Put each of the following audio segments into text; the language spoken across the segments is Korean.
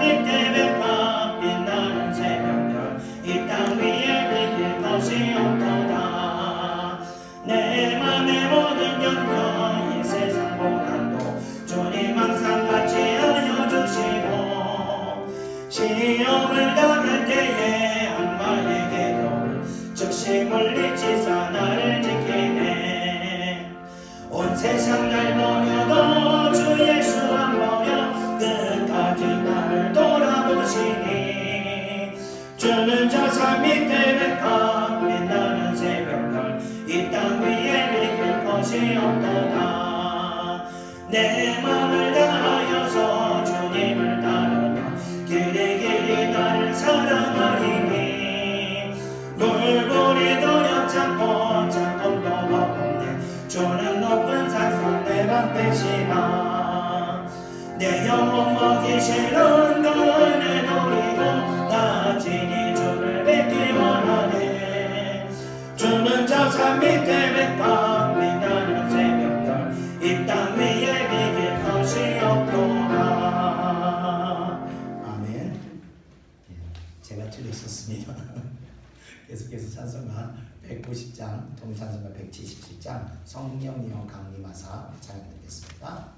밑에 백합 빛나는 새벽별 이 땅 위에 비길 것이 없도다. 내 맘의 모든 염려 이 세상 고난도 주님 항상 같이 하여 주시고 시험을 당할 때에 악마의 계도를 즉시 물리치사 나를 지키네. 온 세상 날 버려도 주 예수 안 버려 끝까지 나를 돌아보시니 주는 저 산 밑에 백합 빛나는 새벽별 이 땅 위에 비길 것이 없도다. 내 맘을 다하여서 주님을 따르며 길이 길이 나를 사랑하리니 물고리 도력 잡고 작품도 없네 주는 높은 산성 내 방패시라. 내 영혼 먹이시는 그네 노리고 나 진히 주를 뵙기 원하네. 주는 저 산 밑에 백합 빛나는 새벽별 이 땅 위에 비길 것이 없도다. 아멘. 제가 틀렸었습니다. 계속해서 찬송가 190장, 동찬송가 177장 성령이여 강림하사 찬양드리겠습니다.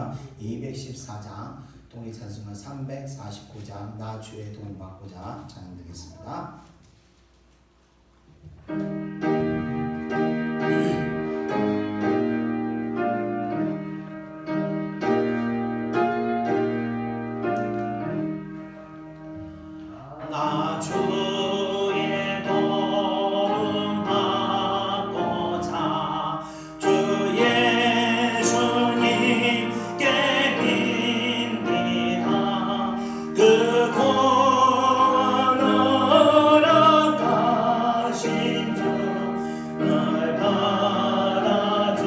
찬송가 214장, 통일 찬송가 349장, 나 주의 도움 받고자 찬양드리겠습니다. 나 주의 도움 받고자 주 예수님께 빕니다. 그 구원으로 가신 주 날 받아주소서.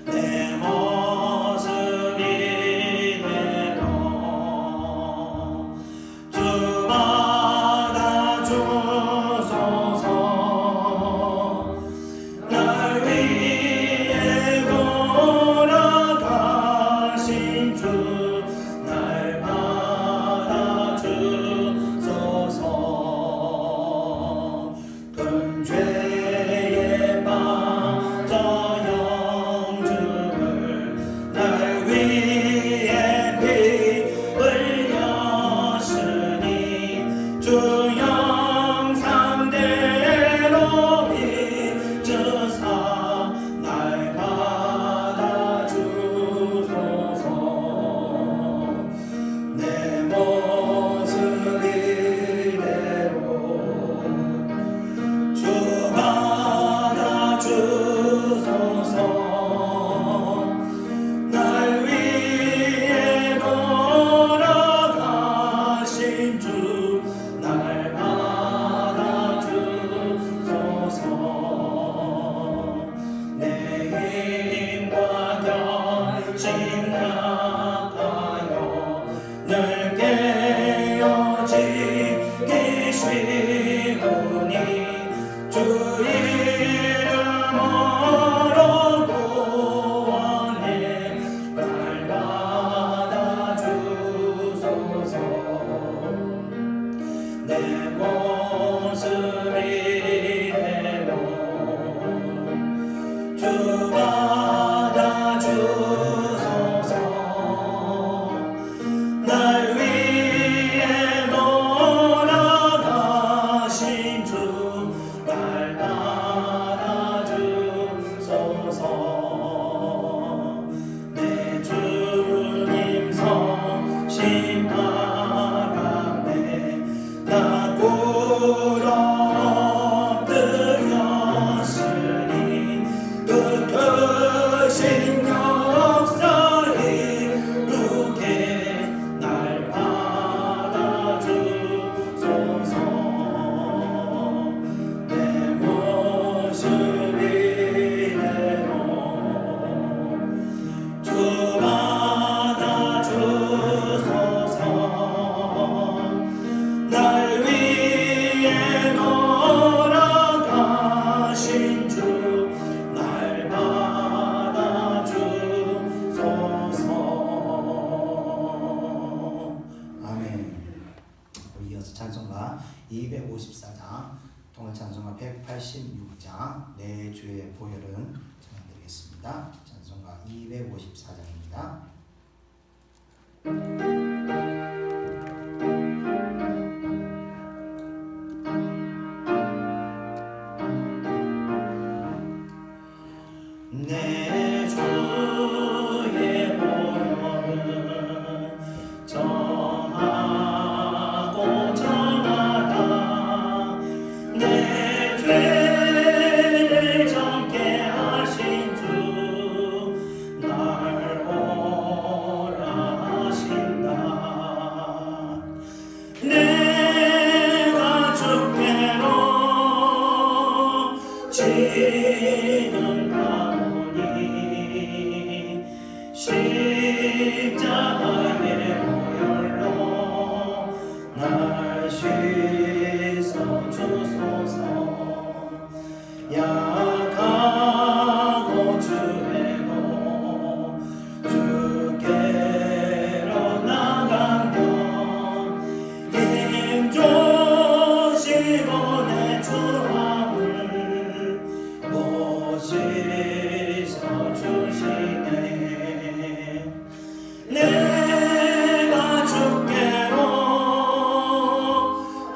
내 모습이 되고 주 받아주소서. 날 위해 돌아가신 주 날 받아주소서. 큰 죄에 빠져 영죽을 날 위해 피 흘렸으니 주 형상대로 빚으사 날 받아주소서. 내 모습 이대로 주 받아주소서. 날 위해 돌아가신 주 날 받아주소서. 내 힘과 결심 약하여 늘 깨어지기 쉬우니 주 이름으로 구원해 날 받아주소서. 내 모습 이대로 주 받아주소서. 날 위해 돌아가신 주 날 받아주소서. 내 주님 성심 바라네 나 꿇어 엎드렸으니 그 크신 역사 이루게 날 받아주소서. 내 모습 이대로 주 받아주소서. 날 위해 돌아가신 주 날 받아주소서. 아멘. 이어서 찬송가 254장, 통일 찬송가 186장, 내 주의 보혈은 찬양드리겠습니다. 찬송가 254장입니다. 내 주의 보혈은 정하고 정하다. 내 죄를 정케 하신 주 날 오라 하신다.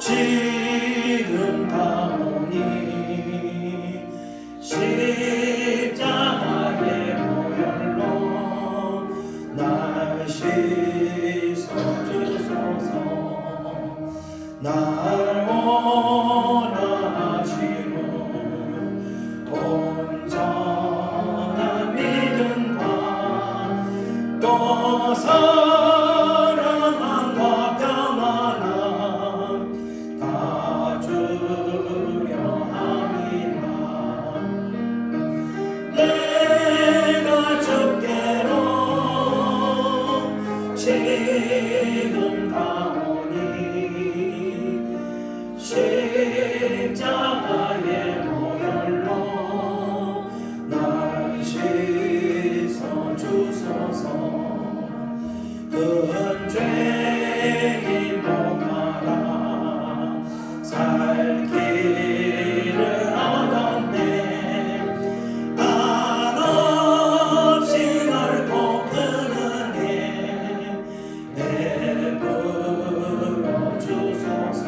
지금 가오니 십자가의 보혈로 날 씻어주소서. 날 원하시고 온전한 믿음과 또 사랑함과 평안함 다 주려 합니다. 내가 주께로 지금 가오니 십자가의 보혈로 날 씻어주소서. 큰 죄인 목마다 살 길을 얻었네. 한없이 넓고 큰 은혜 베풀어 주소서.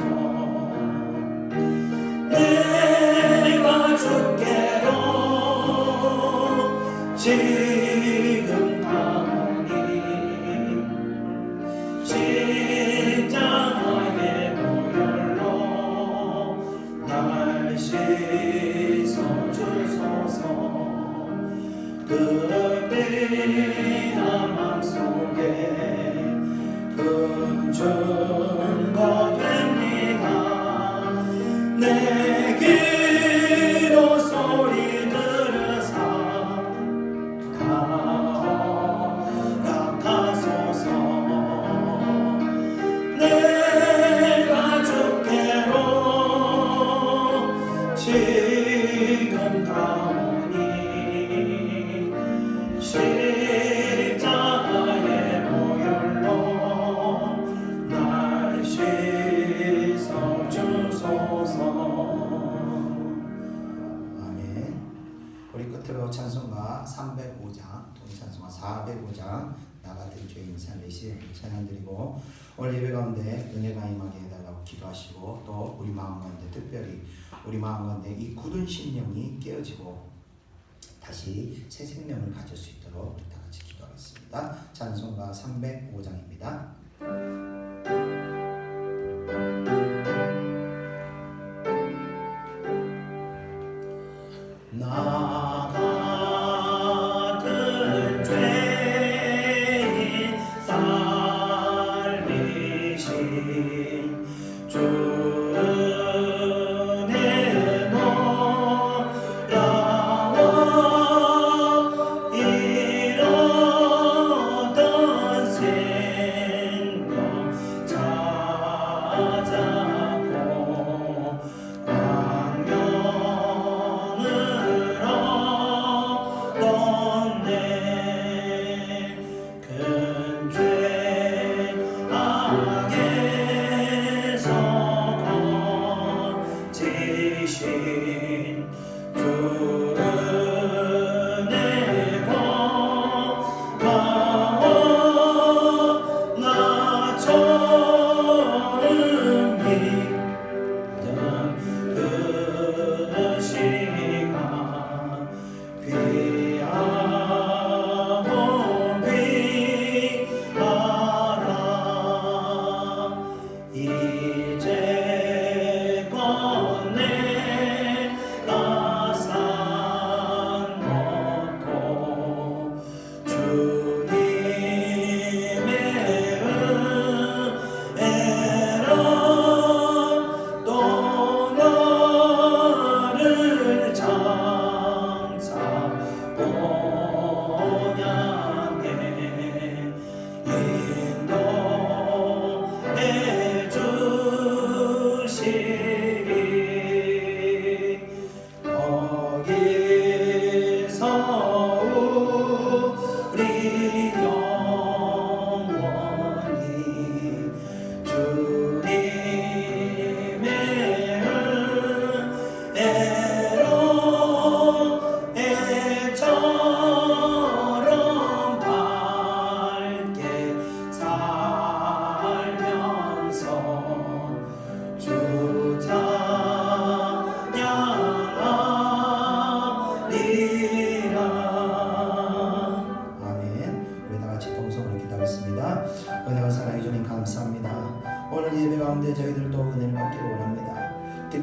내가 주께로 지금 가오니 십자가의 보혈로 날 씻어주소서. 그 비난 맘속에 큰 증거 됩니다. 내 기도 소리 들으사 허락하소서. 내가 주께로 지금 가오니 십자가의 보혈로 날 씻어주소서. 아멘. 우리 끝으로 찬송가 305장, 찬송가 405장 나 같은 죄인 살리시 찬양드리고, 오늘 예배 가운데 은혜가 임하게 해달라고 기도하시고, 또 우리 마음 가운데 특별히 우리 마음 가운데 이 굳은 심령이 깨어지고 다시 새 생명을 가질 수 있도록 우리 다 같이 기도하겠습니다. 찬송가 305장입니다. 나 같은 죄인 살리신 주는 놀라워 잃었던 생명 찾았고 광명으로 떴네. 큰 죄 악에서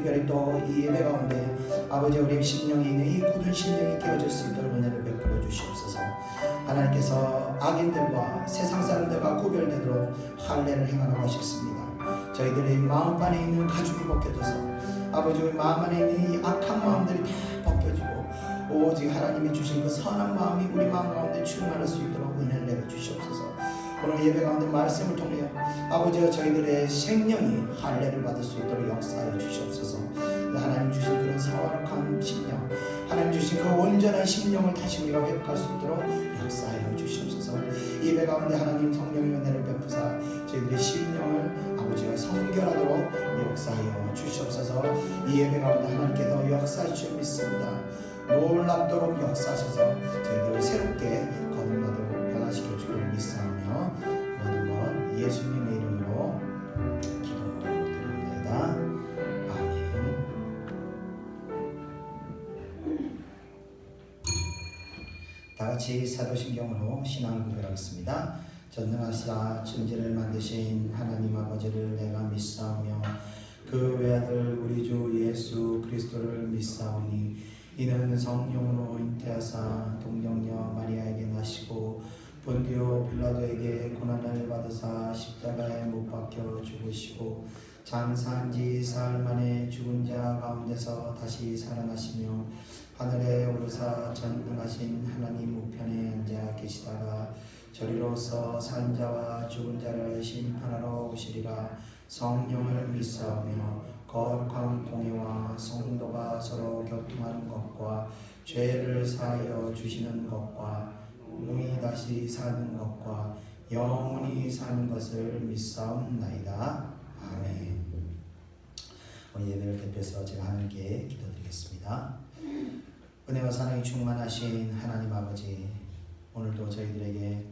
특별히 또 이 예배 가운데 아버지 우리 심령이 있는 이 굳은 심령이 깨어질 수 있도록 은혜를 베풀어 주시옵소서. 하나님께서 악인들과 세상 사람들과 구별되도록 할례를 행하라고 하셨습니다. 저희들의 마음 안에 있는 가죽이 벗겨져서 아버지 우리 마음 안에 있는 이 악한 마음들이 다 벗겨지고 오직 하나님이 주신 그 선한 마음이 우리 마음 가운데 충만할 수 있도록 은혜를 내려 주시옵소서. 오늘 예배 가운데 말씀을 통해 아버지와 저희들의 생명이 할례를 받을 수 있도록 역사하여 주시옵소서. 하나님 주신 그런 사와룩한 심령, 하나님 주신 그 온전한 심령을 다시 우리가 회복할 수 있도록 역사하여 주시옵소서. 예배 가운데 하나님 성령의 은혜를 베푸사 저희들의 심령을 아버지와 성결하도록 역사하여 주시옵소서. 이 예배 가운데 하나님께서 역사하실 줄 믿습니다. 놀랍도록 역사하셔서 저희들을 새롭게 거듭나도록 변화시켜 주기를 믿사오며 모든 것 예수님의 이름으로 기도드립니다. 아멘. 다같이 사도신경으로 신앙을 고백하겠습니다. 전능하시사 천지를 만드신 하나님 아버지를 내가 믿사오며 그 외아들 우리 주 예수 그리스도를 믿사오니 이는 성령으로 잉태하사 동정녀 마리아에게 나시고 본디오 빌라도에게 고난을 받으사 십자가에 못 박혀 죽으시고 장사한 지 사흘 만에 죽은 자 가운데서 다시 살아나시며 하늘에 오르사 전능하신 하나님 우편에 앉아 계시다가 저리로서 산 자와 죽은 자를 심판하러 오시리라. 성령을 믿사오며 거룩한 공예와 성도가 서로 교통하는 것과 죄를 사하여 주시는 것과 몸이 다시 사는 것과 영원히 사는 것을 믿사옵나이다. 아멘. 오늘 예배를 대표해서 제가 하나님께 기도드리겠습니다. 은혜와 사랑이 충만하신 하나님 아버지, 오늘도 저희들에게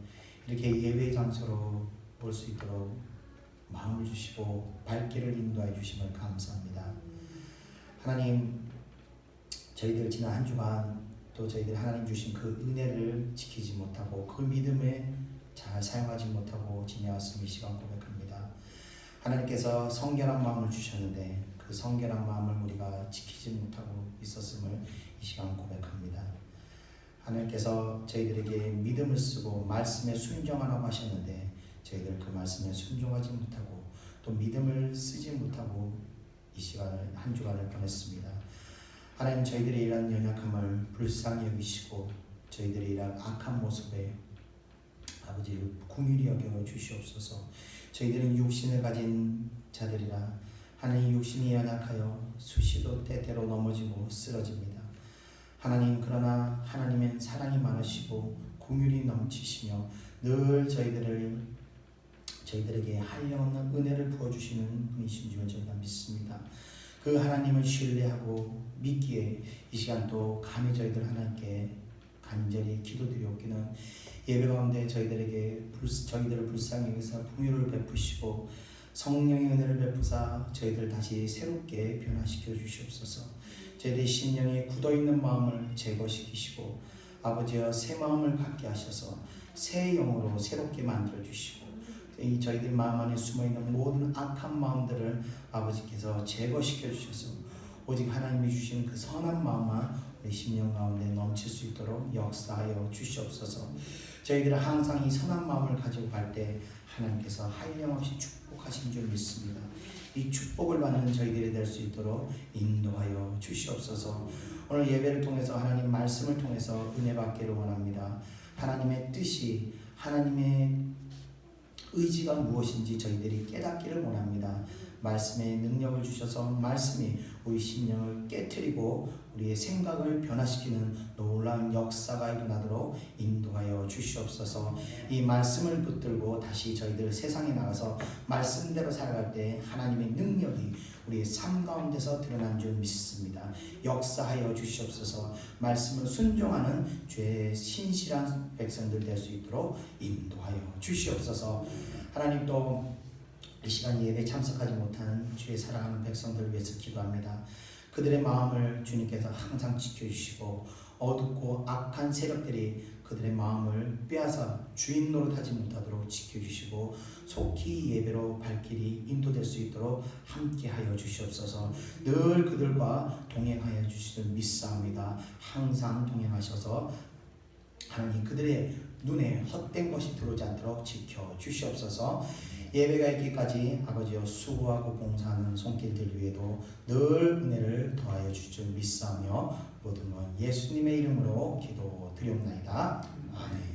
이렇게 예배의 장소로 올 수 있도록 마음을 주시고 발길을 인도해 주심을 감사합니다. 하나님, 저희들 지난 한 주간 또 저희들 하나님 주신 그 은혜를 지키지 못하고 그 믿음에 잘 사용하지 못하고 지내왔음을 이 시간 고백합니다. 하나님께서 성결한 마음을 주셨는데 그 성결한 마음을 우리가 지키지 못하고 있었음을 이 시간 고백합니다. 하나님께서 저희들에게 믿음을 쓰고 말씀에 순종하라고 하셨는데 저희들 그 말씀에 순종하지 못하고 또 믿음을 쓰지 못하고 이 시간을 한 주간을 보냈습니다. 하나님, 저희들의 이러한 연약함을 불쌍히 여기시고 저희들의 이러한 악한 모습에 아버지 긍휼히 여겨 주시옵소서. 저희들은 육신을 가진 자들이라 하나님, 육신이 연약하여 수시로 때때로 넘어지고 쓰러집니다. 하나님, 그러나 하나님은 사랑이 많으시고 긍휼이 넘치시며 늘 저희들에게 한량없는 은혜를 부어주시는 분이신 줄 저희가 믿습니다. 그 하나님을 신뢰하고 믿기에 이 시간도 감히 저희들 하나님께 간절히 기도드리옵기는 예배 가운데 저희들을 불쌍히 여기서 긍휼을 베푸시고 성령의 은혜를 베푸사 저희들 다시 새롭게 변화시켜 주시옵소서. 저희들의 심령에 굳어있는 마음을 제거시키시고 아버지여 새 마음을 갖게 하셔서 새 영으로 새롭게 만들어 주시고 이 저희들 마음 안에 숨어있는 모든 악한 마음들을 아버지께서 제거시켜 주셔서 오직 하나님이 주신 그 선한 마음만 우리 심령 가운데 넘칠 수 있도록 역사하여 주시옵소서. 저희들은 항상 이 선한 마음을 가지고 갈 때 하나님께서 한량없이 축복하신 줄 믿습니다. 이 축복을 받는 저희들이 될 수 있도록 인도하여 주시옵소서. 오늘 예배를 통해서 하나님 말씀을 통해서 은혜 받기를 원합니다. 하나님의 뜻이, 하나님의 의지가 무엇인지 저희들이 깨닫기를 원합니다. 말씀의 능력을 주셔서 말씀이 우리 심령을 깨트리고 우리의 생각을 변화시키는 놀라운 역사가 일어나도록 인도하여 주시옵소서. 이 말씀을 붙들고 다시 저희들 세상에 나가서 말씀대로 살아갈 때 하나님의 능력이 우리의 삶 가운데서 드러난 줄 믿습니다. 역사하여 주시옵소서. 말씀을 순종하는 죄의 신실한 백성들 될 수 있도록 인도하여 주시옵소서. 하나님, 또 이 시간 예배에 참석하지 못한 주의 사랑하는 백성들을 위해서 기도합니다. 그들의 마음을 주님께서 항상 지켜주시고 어둡고 악한 세력들이 그들의 마음을 빼앗아 주인 노릇하지 못하도록 지켜주시고 속히 예배로 발길이 인도될 수 있도록 함께하여 주시옵소서. 늘 그들과 동행하여 주시길 믿사옵니다. 항상 동행하셔서 하나님 그들의 눈에 헛된 것이 들어오지 않도록 지켜주시옵소서. 예배가 있기까지 아버지여 수고하고 봉사하는 손길들 위에도 늘 은혜를 더하여 주실 줄 믿사오며 모든 건 예수님의 이름으로 기도드리옵나이다. 아멘.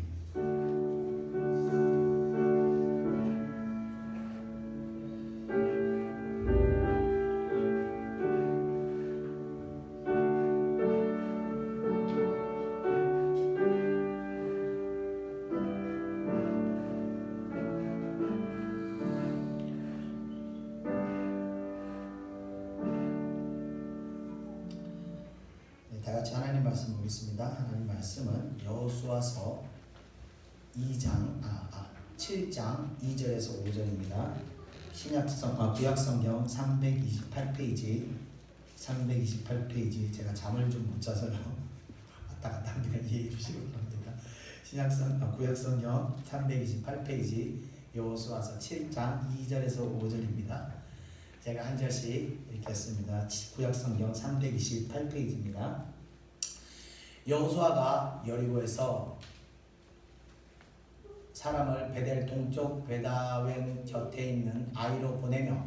다 같이 하나님 말씀 보겠습니다. 하나님 말씀은 여호수아서 7장 2절에서 5절입니다. 구약성경 328페이지 제가 잠을 좀 못 자서요. 왔다 갔다 하기는 이해해 주시기 바랍니다. 구약성경 328페이지 여호수아서 7장 2절에서 5절입니다. 제가 한 절씩 읽겠습니다. 구약성경 328페이지입니다. 여호수아가 여리고에서 사람을 베델 동쪽 베다웬 곁에 있는 아이로 보내며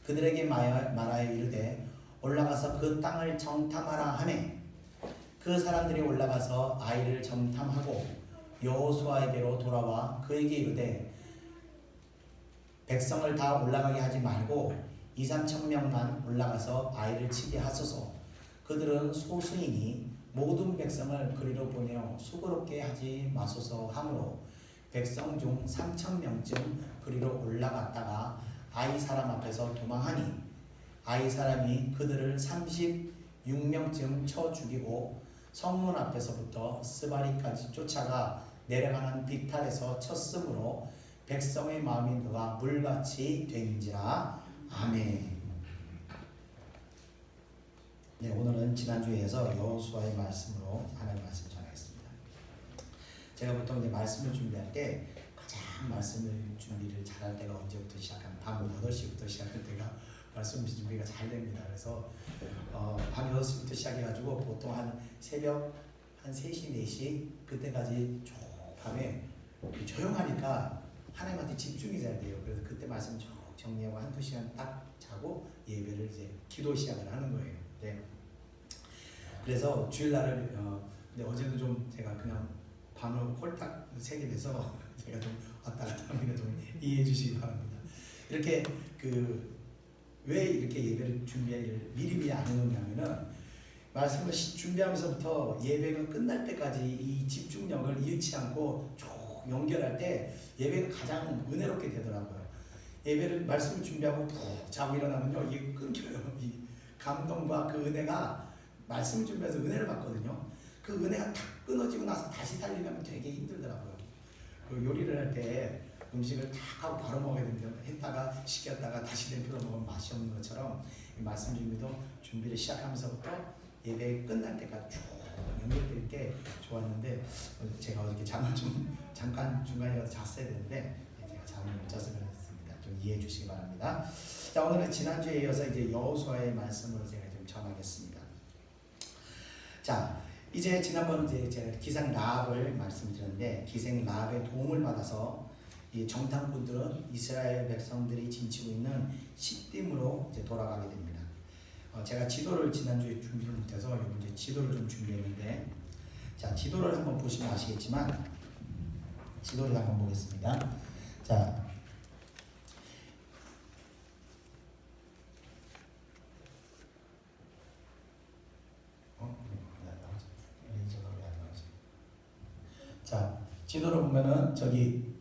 그들에게 말하여 이르되 올라가서 그 땅을 정탐하라 하매 그 사람들이 올라가서 아이를 정탐하고 여호수아에게로 돌아와 그에게 이르되 백성을 다 올라가게 하지 말고 2-3천 명만 올라가서 아이를 치게 하소서. 그들은 소수이니 모든 백성을 그리로 보내어 수고롭게 하지 마소서 하므로 백성 중 3,000명쯤 그리로 올라갔다가 아이 사람 앞에서 도망하니 아이 사람이 그들을 36명쯤 쳐 죽이고 성문 앞에서부터 스바리까지 쫓아가 내려가는 비탈에서 쳤으므로 백성의 마음이 그가 물같이 된지라. 아멘. 네, 오늘은 지난주에 이어서 여호수아의 말씀으로 하나님의 말씀 전하겠습니다. 제가 보통 이제 말씀을 준비할 때 가장 말씀을 준비를 잘할 때가 언제부터 시작하면 밤 8시부터 시작할 때가 말씀 준비가 잘 됩니다. 그래서 밤 6시부터 시작해가지고 보통 한 새벽 한 3시, 4시 그때까지 쭉 밤에 조용하니까 하나님한테 집중이 잘 돼요. 그래서 그때 말씀 쭉 정리하고 1-2시간 딱 자고 예배를 이제 기도 시작을 하는 거예요. 네. 그래서 주일날을 근데 어제는 좀 제가 그냥 밤을 홀딱 새게 돼서 제가 좀 왔다 갔다 합니다. 좀 이해해 주시기 바랍니다. 이렇게 왜 이렇게 예배를 준비를 미리 안 해놓냐면은 말씀을 준비하면서부터 예배가 끝날 때까지 이 집중력을 잃지 않고 쭉 연결할 때 예배가 가장 은혜롭게 되더라고요. 예배를 말씀을 준비하고 푹 자고 일어나면요 이게 끊겨요. 이 감동과 그 은혜가 말씀을 준비해서 은혜를 받거든요. 그 은혜가 탁 끊어지고 나서 다시 살리려면 되게 힘들더라고요. 그 요리를 할 때 음식을 탁 하고 바로 먹어야 됩니다. 했다가 식혔다가 다시 데펴서 먹으면 맛이 없는 것처럼 이 말씀 준비를 시작하면서부터 예배 끝날 때까지 쭉 연결될 게 좋았는데 제가 어저께 잠을 좀 잠깐 중간이라도 잤어야 되는데 제가 잠을 못 자서 그랬습니다. 좀 이해해 주시기 바랍니다. 자, 오늘은 지난주에 이어서 이제 여호수아의 말씀으로 제가 좀 전하겠습니다. 자, 이제 지난번 이제 제가 기생 라합을 말씀드렸는데 기생 라합의 도움을 받아서 이 정탐꾼들은 이스라엘 백성들이 진치고 있는 시딤으로 이제 돌아가게 됩니다. 제가 지도를 지난주에 준비를 못해서 이제 지도를 좀 준비했는데, 자, 지도를 한번 보시면 아시겠지만 지도를 한번 보겠습니다. 자, 자, 지도를 보면은 저기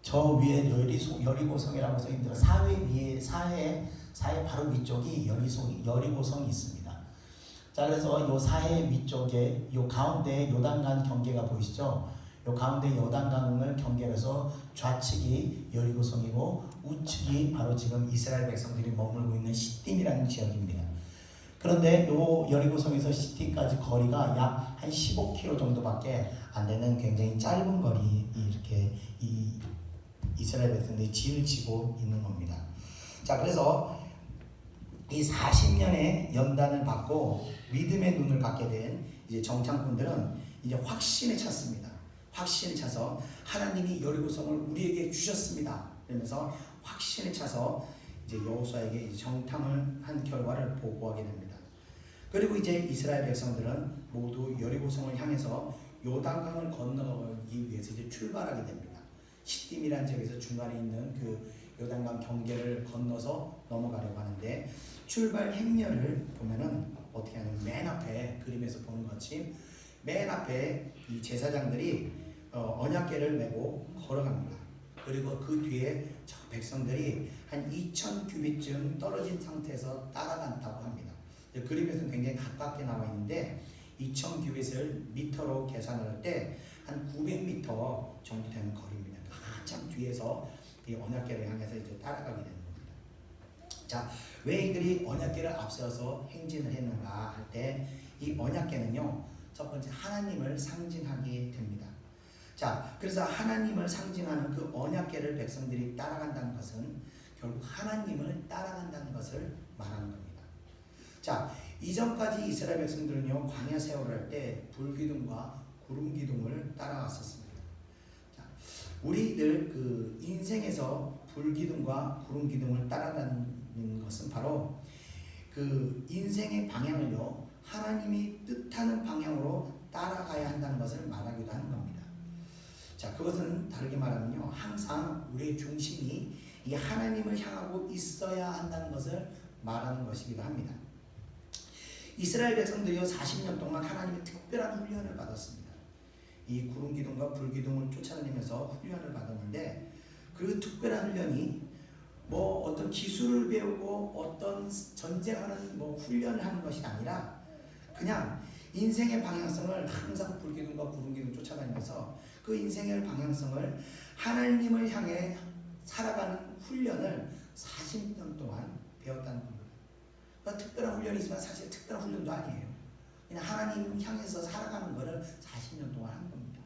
저 위에 여리고성이라고 써 있는데 사해 바로 위쪽이 여리고성이 있습니다. 자, 그래서 요 사해 위쪽에 요 가운데 요단강 경계가 보이시죠? 요 가운데 요단강을 경계해서 좌측이 여리고성이고 우측이 바로 지금 이스라엘 백성들이 머물고 있는 시딤이라는 지역입니다. 그런데 요 여리고성에서 시티까지 거리가 약 한 15km 정도밖에 안 되는 굉장히 짧은 거리 이렇게 이 이스라엘 백성들이 진을 치고 있는 겁니다. 자, 그래서 이 40년의 연단을 받고 믿음의 눈을 갖게 된 이제 정탐꾼들은 이제 확신에 찼습니다. 확신에 차서 하나님이 여리고성을 우리에게 주셨습니다. 그러면서 확신에 차서 이제 여호수아에게 이제 정탐을 한 결과를 보고하게 됩니다. 그리고 이제 이스라엘 백성들은 모두 여리고성을 향해서 요단강을 건너가기 위해서 이제 출발하게 됩니다. 시딤이라는 지역에서 중간에 있는 그 요단강 경계를 건너서 넘어가려고 하는데 출발 행렬을 보면은 어떻게 하냐면 맨 앞에 그림에서 보는 것처럼 맨 앞에 이 제사장들이 언약궤를 메고 걸어갑니다. 그리고 그 뒤에 저 백성들이 한 2000규빗쯤 떨어진 상태에서 따라간다고 합니다. 그림에서는 굉장히 가깝게 나와 있는데 2000규빗을 미터로 계산할 때 한 900m 정도 되는 거리입니다. 한참 뒤에서 이 언약궤를 향해서 이제 따라가게 되는 겁니다. 자, 왜 이들이 언약궤를 앞세워서 행진을 했는가 할 때 이 언약궤는요, 첫 번째 하나님을 상징하게 됩니다. 자, 그래서 하나님을 상징하는 그 언약궤를 백성들이 따라간다는 것은 결국 하나님을 따라간다는 것을 말하는 겁니다. 자, 이전까지 이스라엘 백성들은요, 광야 세월을 할 때 불기둥과 구름기둥을 따라갔었습니다. 자, 우리들 그 인생에서 불기둥과 구름기둥을 따라가는 것은 바로 그 인생의 방향을요, 하나님이 뜻하는 방향으로 따라가야 한다는 것을 말하기도 하는 겁니다. 자, 그것은 다르게 말하면요, 항상 우리의 중심이 이 하나님을 향하고 있어야 한다는 것을 말하는 것이기도 합니다. 이스라엘 백성들이요 40년 동안 하나님의 특별한 훈련을 받았습니다. 이 구름기둥과 불기둥을 쫓아다니면서 훈련을 받았는데 그 특별한 훈련이 뭐 어떤 기술을 배우고 어떤 전쟁하는 뭐 훈련을 하는 것이 아니라 그냥 인생의 방향성을 항상 불기둥과 구름기둥 쫓아다니면서 그 인생의 방향성을 하나님을 향해 살아가는 훈련을 40년 동안 배웠다는 겁니다. 그러니까 특별한 훈련이지만 사실 특별한 훈련도 아니에요. 그냥 하나님 향해서 살아가는 것을 40년 동안 한 겁니다.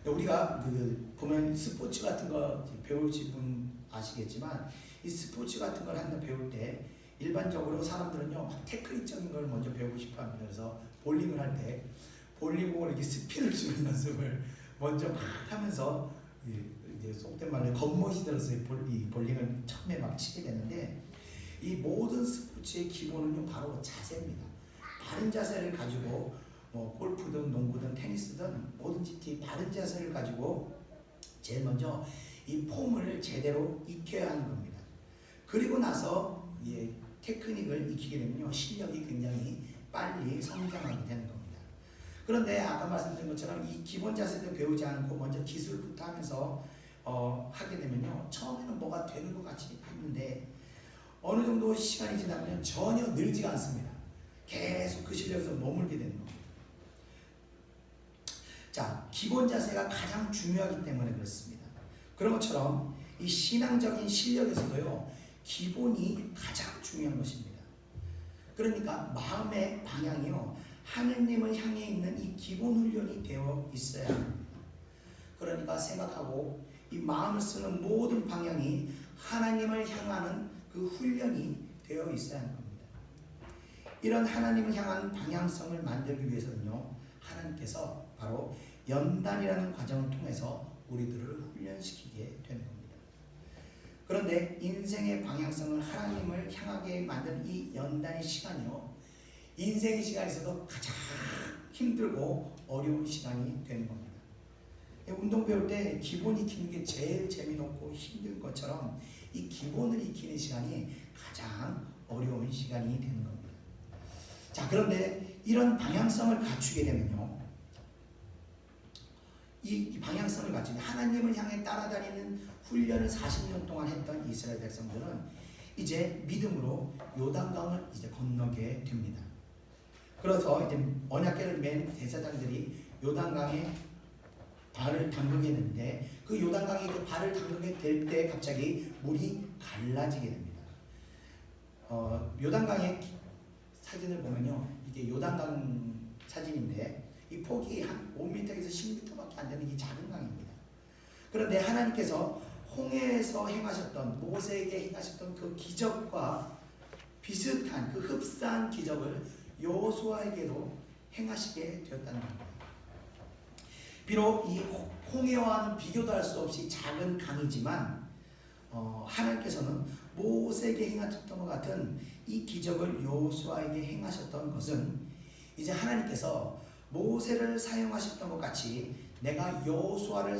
우리가 그 보면 스포츠 같은 거 배울지 분 아시겠지만 이 스포츠 같은 걸 한다 배울 때 일반적으로 사람들은요 막 테크닉적인 걸 먼저 배우고 싶어 합니다. 그래서 볼링을 할 때 볼링공을 이렇게 스핀을 주는 연습을 먼저 막 하면서 이제 속된 말로 겉멋이 들어서 이 볼링을 처음에 막 치게 되는데 이 모든 스포츠의 기본은요 바로 자세입니다. 바른 자세를 가지고 뭐 골프든 농구든 테니스든 뭐든지 바른 자세를 가지고 제일 먼저 이 폼을 제대로 익혀야 하는 겁니다. 그리고 나서 테크닉을 익히게 되면요 실력이 굉장히 빨리 성장하게 되는 겁니다. 그런데 아까 말씀드린 것처럼 이 기본 자세도 배우지 않고 먼저 기술부터 하면서 하게 되면요 처음에는 뭐가 되는 것 같이 하는데 어느 정도 시간이 지나면 전혀 늘지가 않습니다. 계속 그 실력에서 머물게 되는 겁니다. 자, 기본 자세가 가장 중요하기 때문에 그렇습니다. 그런 것처럼 이 신앙적인 실력에서도요 기본이 가장 중요한 것입니다. 그러니까 마음의 방향이요 하느님을 향해 있는 이 기본 훈련이 되어 있어야 합니다. 그러니까 생각하고 이 마음을 쓰는 모든 방향이 하나님을 향하는 그 훈련이 되어 있어야 하는 겁니다. 이런 하나님을 향한 방향성을 만들기 위해서는요 하나님께서 바로 연단이라는 과정을 통해서 우리들을 훈련시키게 되는 겁니다. 그런데 인생의 방향성을 하나님을 향하게 만드는 이 연단의 시간이요 인생의 시간에서도 가장 힘들고 어려운 시간이 되는 겁니다. 운동 배울 때 기본 익히는 게 제일 재미있고 힘든 것처럼 이 기본을 익히는 시간이 가장 어려운 시간이 되는 겁니다. 자, 그런데 이런 방향성을 갖추게 되면요 이 방향성을 갖추면 하나님을 향해 따라다니는 훈련을 40년 동안 했던 이스라엘 백성들은 이제 믿음으로 요단강을 이제 건너게 됩니다. 그래서 이제 언약궤를 맨 제사장들이 요단강에 발을 담그게 되는데 그 요단강에 그 발을 담그게 될 때 갑자기 물이 갈라지게 됩니다. 요단강의 사진을 보면요, 이게 요단강 사진인데 이 폭이 한 5m에서 10m밖에 안 되는 이 작은 강입니다. 그런데 하나님께서 홍해에서 행하셨던, 모세에게 행하셨던 그 기적과 비슷한 그 흡사한 기적을 여호수아에게도 행하시게 되었다는 겁니다. 비록 이 홍해와는 비교도 할 수 없이 작은 강이지만 하나님께서는 모세에게 행하셨던 것 같은 이 기적을 여호수아에게 행하셨던 것은 이제 하나님께서 모세를 사용하셨던 것 같이 내가 여호수아를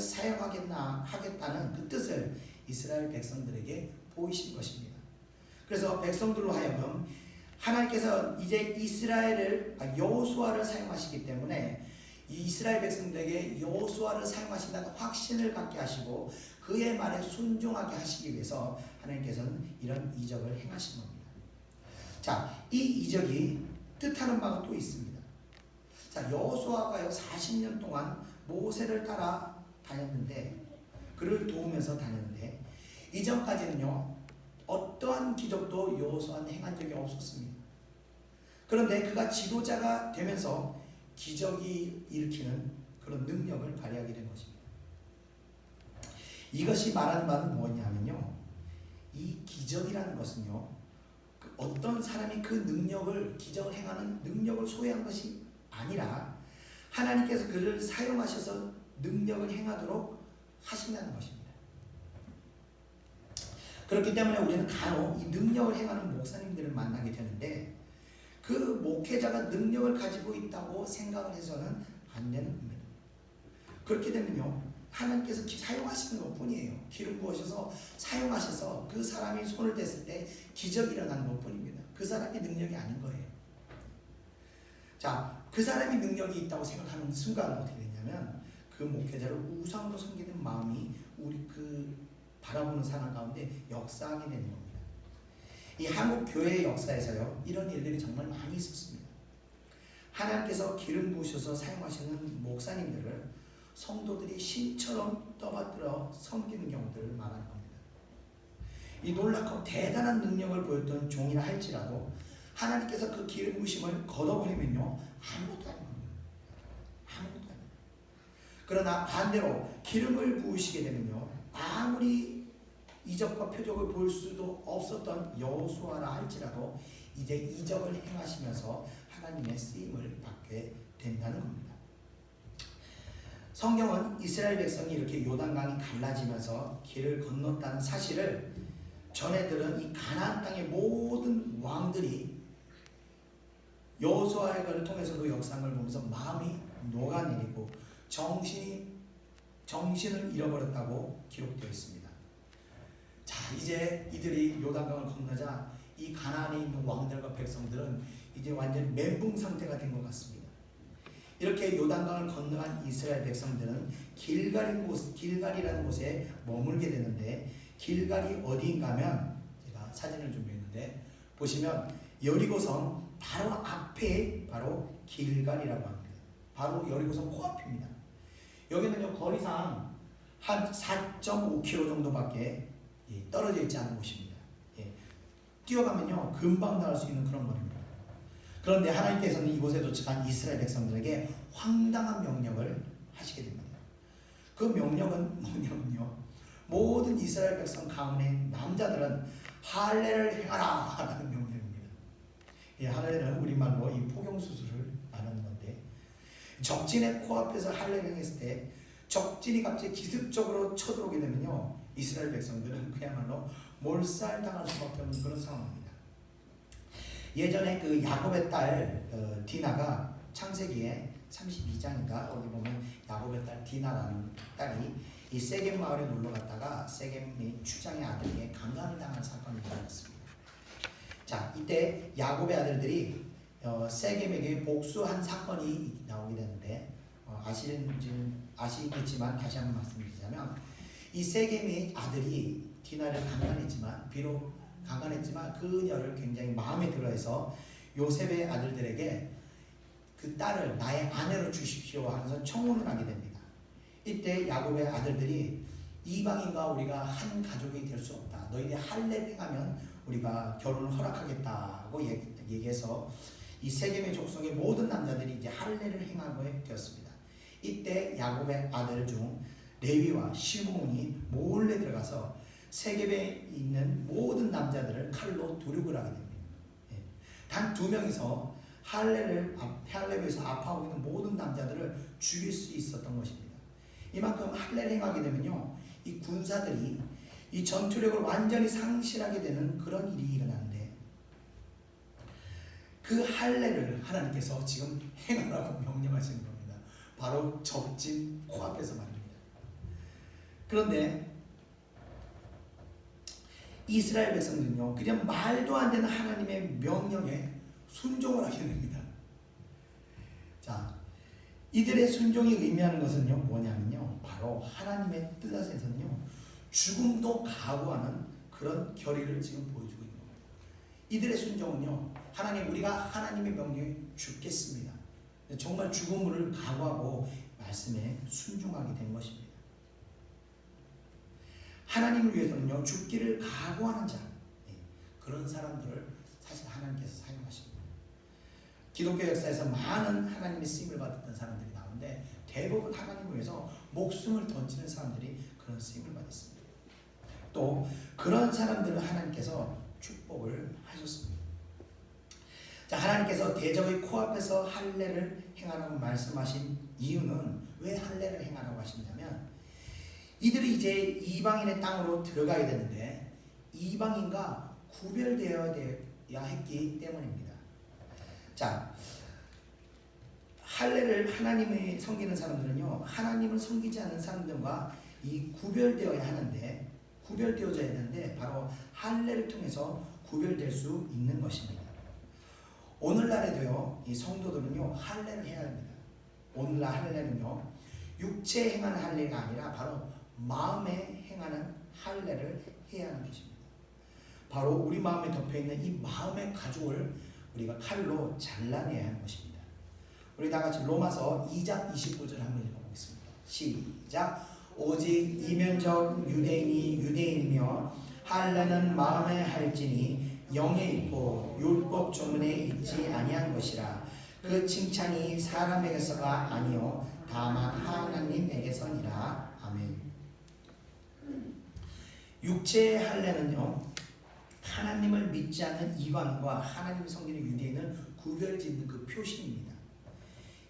하겠다는 그 뜻을 이스라엘 백성들에게 보이신 것입니다. 그래서 백성들로 하여금 하나님께서 이제 여호수아를 사용하시기 때문에 이스라엘 백성들에게 여호수아를 사용하신다는 확신을 갖게 하시고 그의 말에 순종하게 하시기 위해서 하나님께서는 이런 이적을 행하신 겁니다. 자, 이 이적이 뜻하는 바가 또 있습니다. 자, 여호수아가요 40년 동안 모세를 따라 다녔는데, 그를 도우면서 다녔는데, 이전까지는요 어떠한 기적도 여호수아는 행한 적이 없었습니다. 그런데 그가 지도자가 되면서 기적이 일으키는 그런 능력을 발휘하게 된 것입니다. 이것이 말하는 바는 뭐냐면요, 이 기적이라는 것은요 어떤 사람이 그 능력을, 기적을 행하는 능력을 소유한 것이 아니라 하나님께서 그를 사용하셔서 능력을 행하도록 하신다는 것입니다. 그렇기 때문에 우리는 간혹 이 능력을 행하는 목사님들을 만나게 되는데, 그 목회자가 능력을 가지고 있다고 생각을 해서는 안 되는 겁니다. 그렇게 되면요 하나님께서 사용하시는 것 뿐이에요. 기름 부으셔서 사용하셔서 그 사람이 손을 댔을 때 기적이 일어나는 것 뿐입니다. 그 사람이 능력이 아닌 거예요. 자, 그 사람이 능력이 있다고 생각하는 순간 어떻게 되냐면 그 목회자를 우상으로 섬기는 마음이 우리 그 바라보는 사람 가운데 역사하게 되는 겁니다. 이 한국 교회의 역사에서요 이런 일들이 정말 많이 있었습니다. 하나님께서 기름 부으셔서 사용하시는 목사님들을 성도들이 신처럼 떠받들어 섬기는 경우들을 말하는 겁니다. 이 놀랍고 대단한 능력을 보였던 종이라 할지라도 하나님께서 그 기름 부으심을 걷어버리면요 아무것도 아닌 겁니다. 아무것도 아닙니다. 그러나 반대로 기름을 부으시게 되면요 아무리 이적과 표적을 볼 수도 없었던 여호수아라 할지라도 이제 이적을 행하시면서 하나님의 쓰임을 받게 된다는 겁니다. 성경은 이스라엘 백성이 이렇게 요단강이 갈라지면서 길을 건넜다는 사실을 전해 들은 이 가나안 땅의 모든 왕들이 여호수아의 글을 통해서도 역상을 보면서 마음이 녹아내리고 정신을 잃어버렸다고 기록되어 있습니다. 자, 이제 이들이 요단강을 건너자 이 가나안에 있는 왕들과 백성들은 이제 완전 멘붕 상태가 된 것 같습니다. 이렇게 요단강을 건너간 이스라엘 백성들은 길갈이라는 곳에 머물게 되는데, 길갈이 어디인가 하면 제가 사진을 준비했는데 보시면 여리고성 바로 앞에 바로 길갈이라고 합니다. 바로 여리고성 코앞입니다. 여기는요 거리상 한 4.5km 정도밖에 떨어져 있지 않은 곳입니다. 뛰어가면요 금방 나갈 수 있는 그런 거리입니다. 그런데 하나님께서는 이곳에 도착한 이스라엘 백성들에게 황당한 명령을 하시게 됩니다. 그 명령은 뭐냐면요, 모든 이스라엘 백성 가운데 남자들은 할례를 행하라 라는 명령입니다. 할례는 우리말로 이 포경수술을 말하는 건데, 적진의 코앞에서 할례를 행했을 때 적진이 갑자기 기습적으로 쳐들어오게 되면요 이스라엘 백성들은 그야말로 몰살당할 수밖에 없는 그런 상황입니다. 예전에 그 야곱의 딸 디나가 창세기에 32장인가 거기 보면 야곱의 딸 디나라는 딸이 이 세겜 마을에 놀러 갔다가 세겜의 추장의 아들에게 강간을 당한 사건이 일어났습니다. 자, 이때 야곱의 아들들이 세겜에게 복수한 사건이 나오게 되는데, 아시겠지만 다시 한번 말씀드리자면 이 세겜의 아들이 디나를 비록 강간했지만 그녀를 굉장히 마음에 들어해서 요셉의 아들들에게 그 딸을 나의 아내로 주십시오 하면서 청혼을 하게 됩니다. 이때 야곱의 아들들이 이방인과 우리가 한 가족이 될 수 없다, 너희들이 할례 행하면 우리가 결혼을 허락하겠다고 얘기해서 이 세겜의 족속의 모든 남자들이 이제 할례를 행하게 되었습니다. 이때 야곱의 아들 중 레위와 시므온이 몰래 들어가서 세겜에 있는 모든 남자들을 칼로 도륙을 하게 됩니다. 단 2명이서 할례에서 아파하고 있는 모든 남자들을 죽일 수 있었던 것입니다. 이만큼 할례를 행하게 되면요, 이 군사들이 이 전투력을 완전히 상실하게 되는 그런 일이 일어나는데, 그 할례를 하나님께서 지금 행하라고 명령하시는 겁니다. 바로 적진 코앞에서 말입니다. 그런데 이스라엘 백성들은요, 그냥 말도 안 되는 하나님의 명령에 순종을 하게 됩니다. 자, 이들의 순종이 의미하는 것은요, 뭐냐면요, 바로 하나님의 뜻에서는요, 죽음도 각오하는 그런 결의를 지금 보여주고 있는 겁니다. 이들의 순종은요, 하나님, 우리가 하나님의 명령에 죽겠습니다. 정말 죽음을 각오하고 말씀에 순종하게 된 것입니다. 하나님을 위해서는요, 죽기를 각오하는 자, 그런 사람들을 사실 하나님께서 사용하십니다. 기독교 역사에서 많은 하나님의 쓰임을 받았던 사람들이 나오는데, 대부분 하나님을 위해서 목숨을 던지는 사람들이 그런 쓰임을 받았습니다. 또 그런 사람들을 하나님께서 축복을 하셨습니다. 자, 하나님께서 대적의 코앞에서 할례를 행하라고 말씀하신 이유는, 왜 할례를 행하라고 하시냐면, 이들이 이제 이방인의 땅으로 들어가야 되는데 이방인과 구별되어야 했기 때문입니다. 자, 할례를 하나님을 섬기는 사람들은요, 하나님을 섬기지 않는 사람들과 이 구별되어야 하는데, 구별되어져야 되는데 바로 할례를 통해서 구별될 수 있는 것입니다. 오늘날에도요, 이 성도들은요, 할례를 해야 합니다. 오늘날 할례는요, 육체에 행하는 할례가 아니라 바로 마음에 행하는 할례를 해야 하는 것입니다. 바로 우리 마음에 덮여있는 이 마음의 가죽을 우리가 칼로 잘라내야 하는 것입니다. 우리 다같이 로마서 2장 29절 한번 읽어보겠습니다. 시작. 오직 이면적 유대인이 유대인이며 할례는 마음에 할지니 영에 있고 율법 조문에 있지 아니한 것이라. 그 칭찬이 사람에게서가 아니요 다만 하나님에게서니라. 아멘. 육체의 할례는요, 하나님을 믿지 않는 이방인과 하나님을 섬기는 유대인을 구별짓는 그 표시입니다.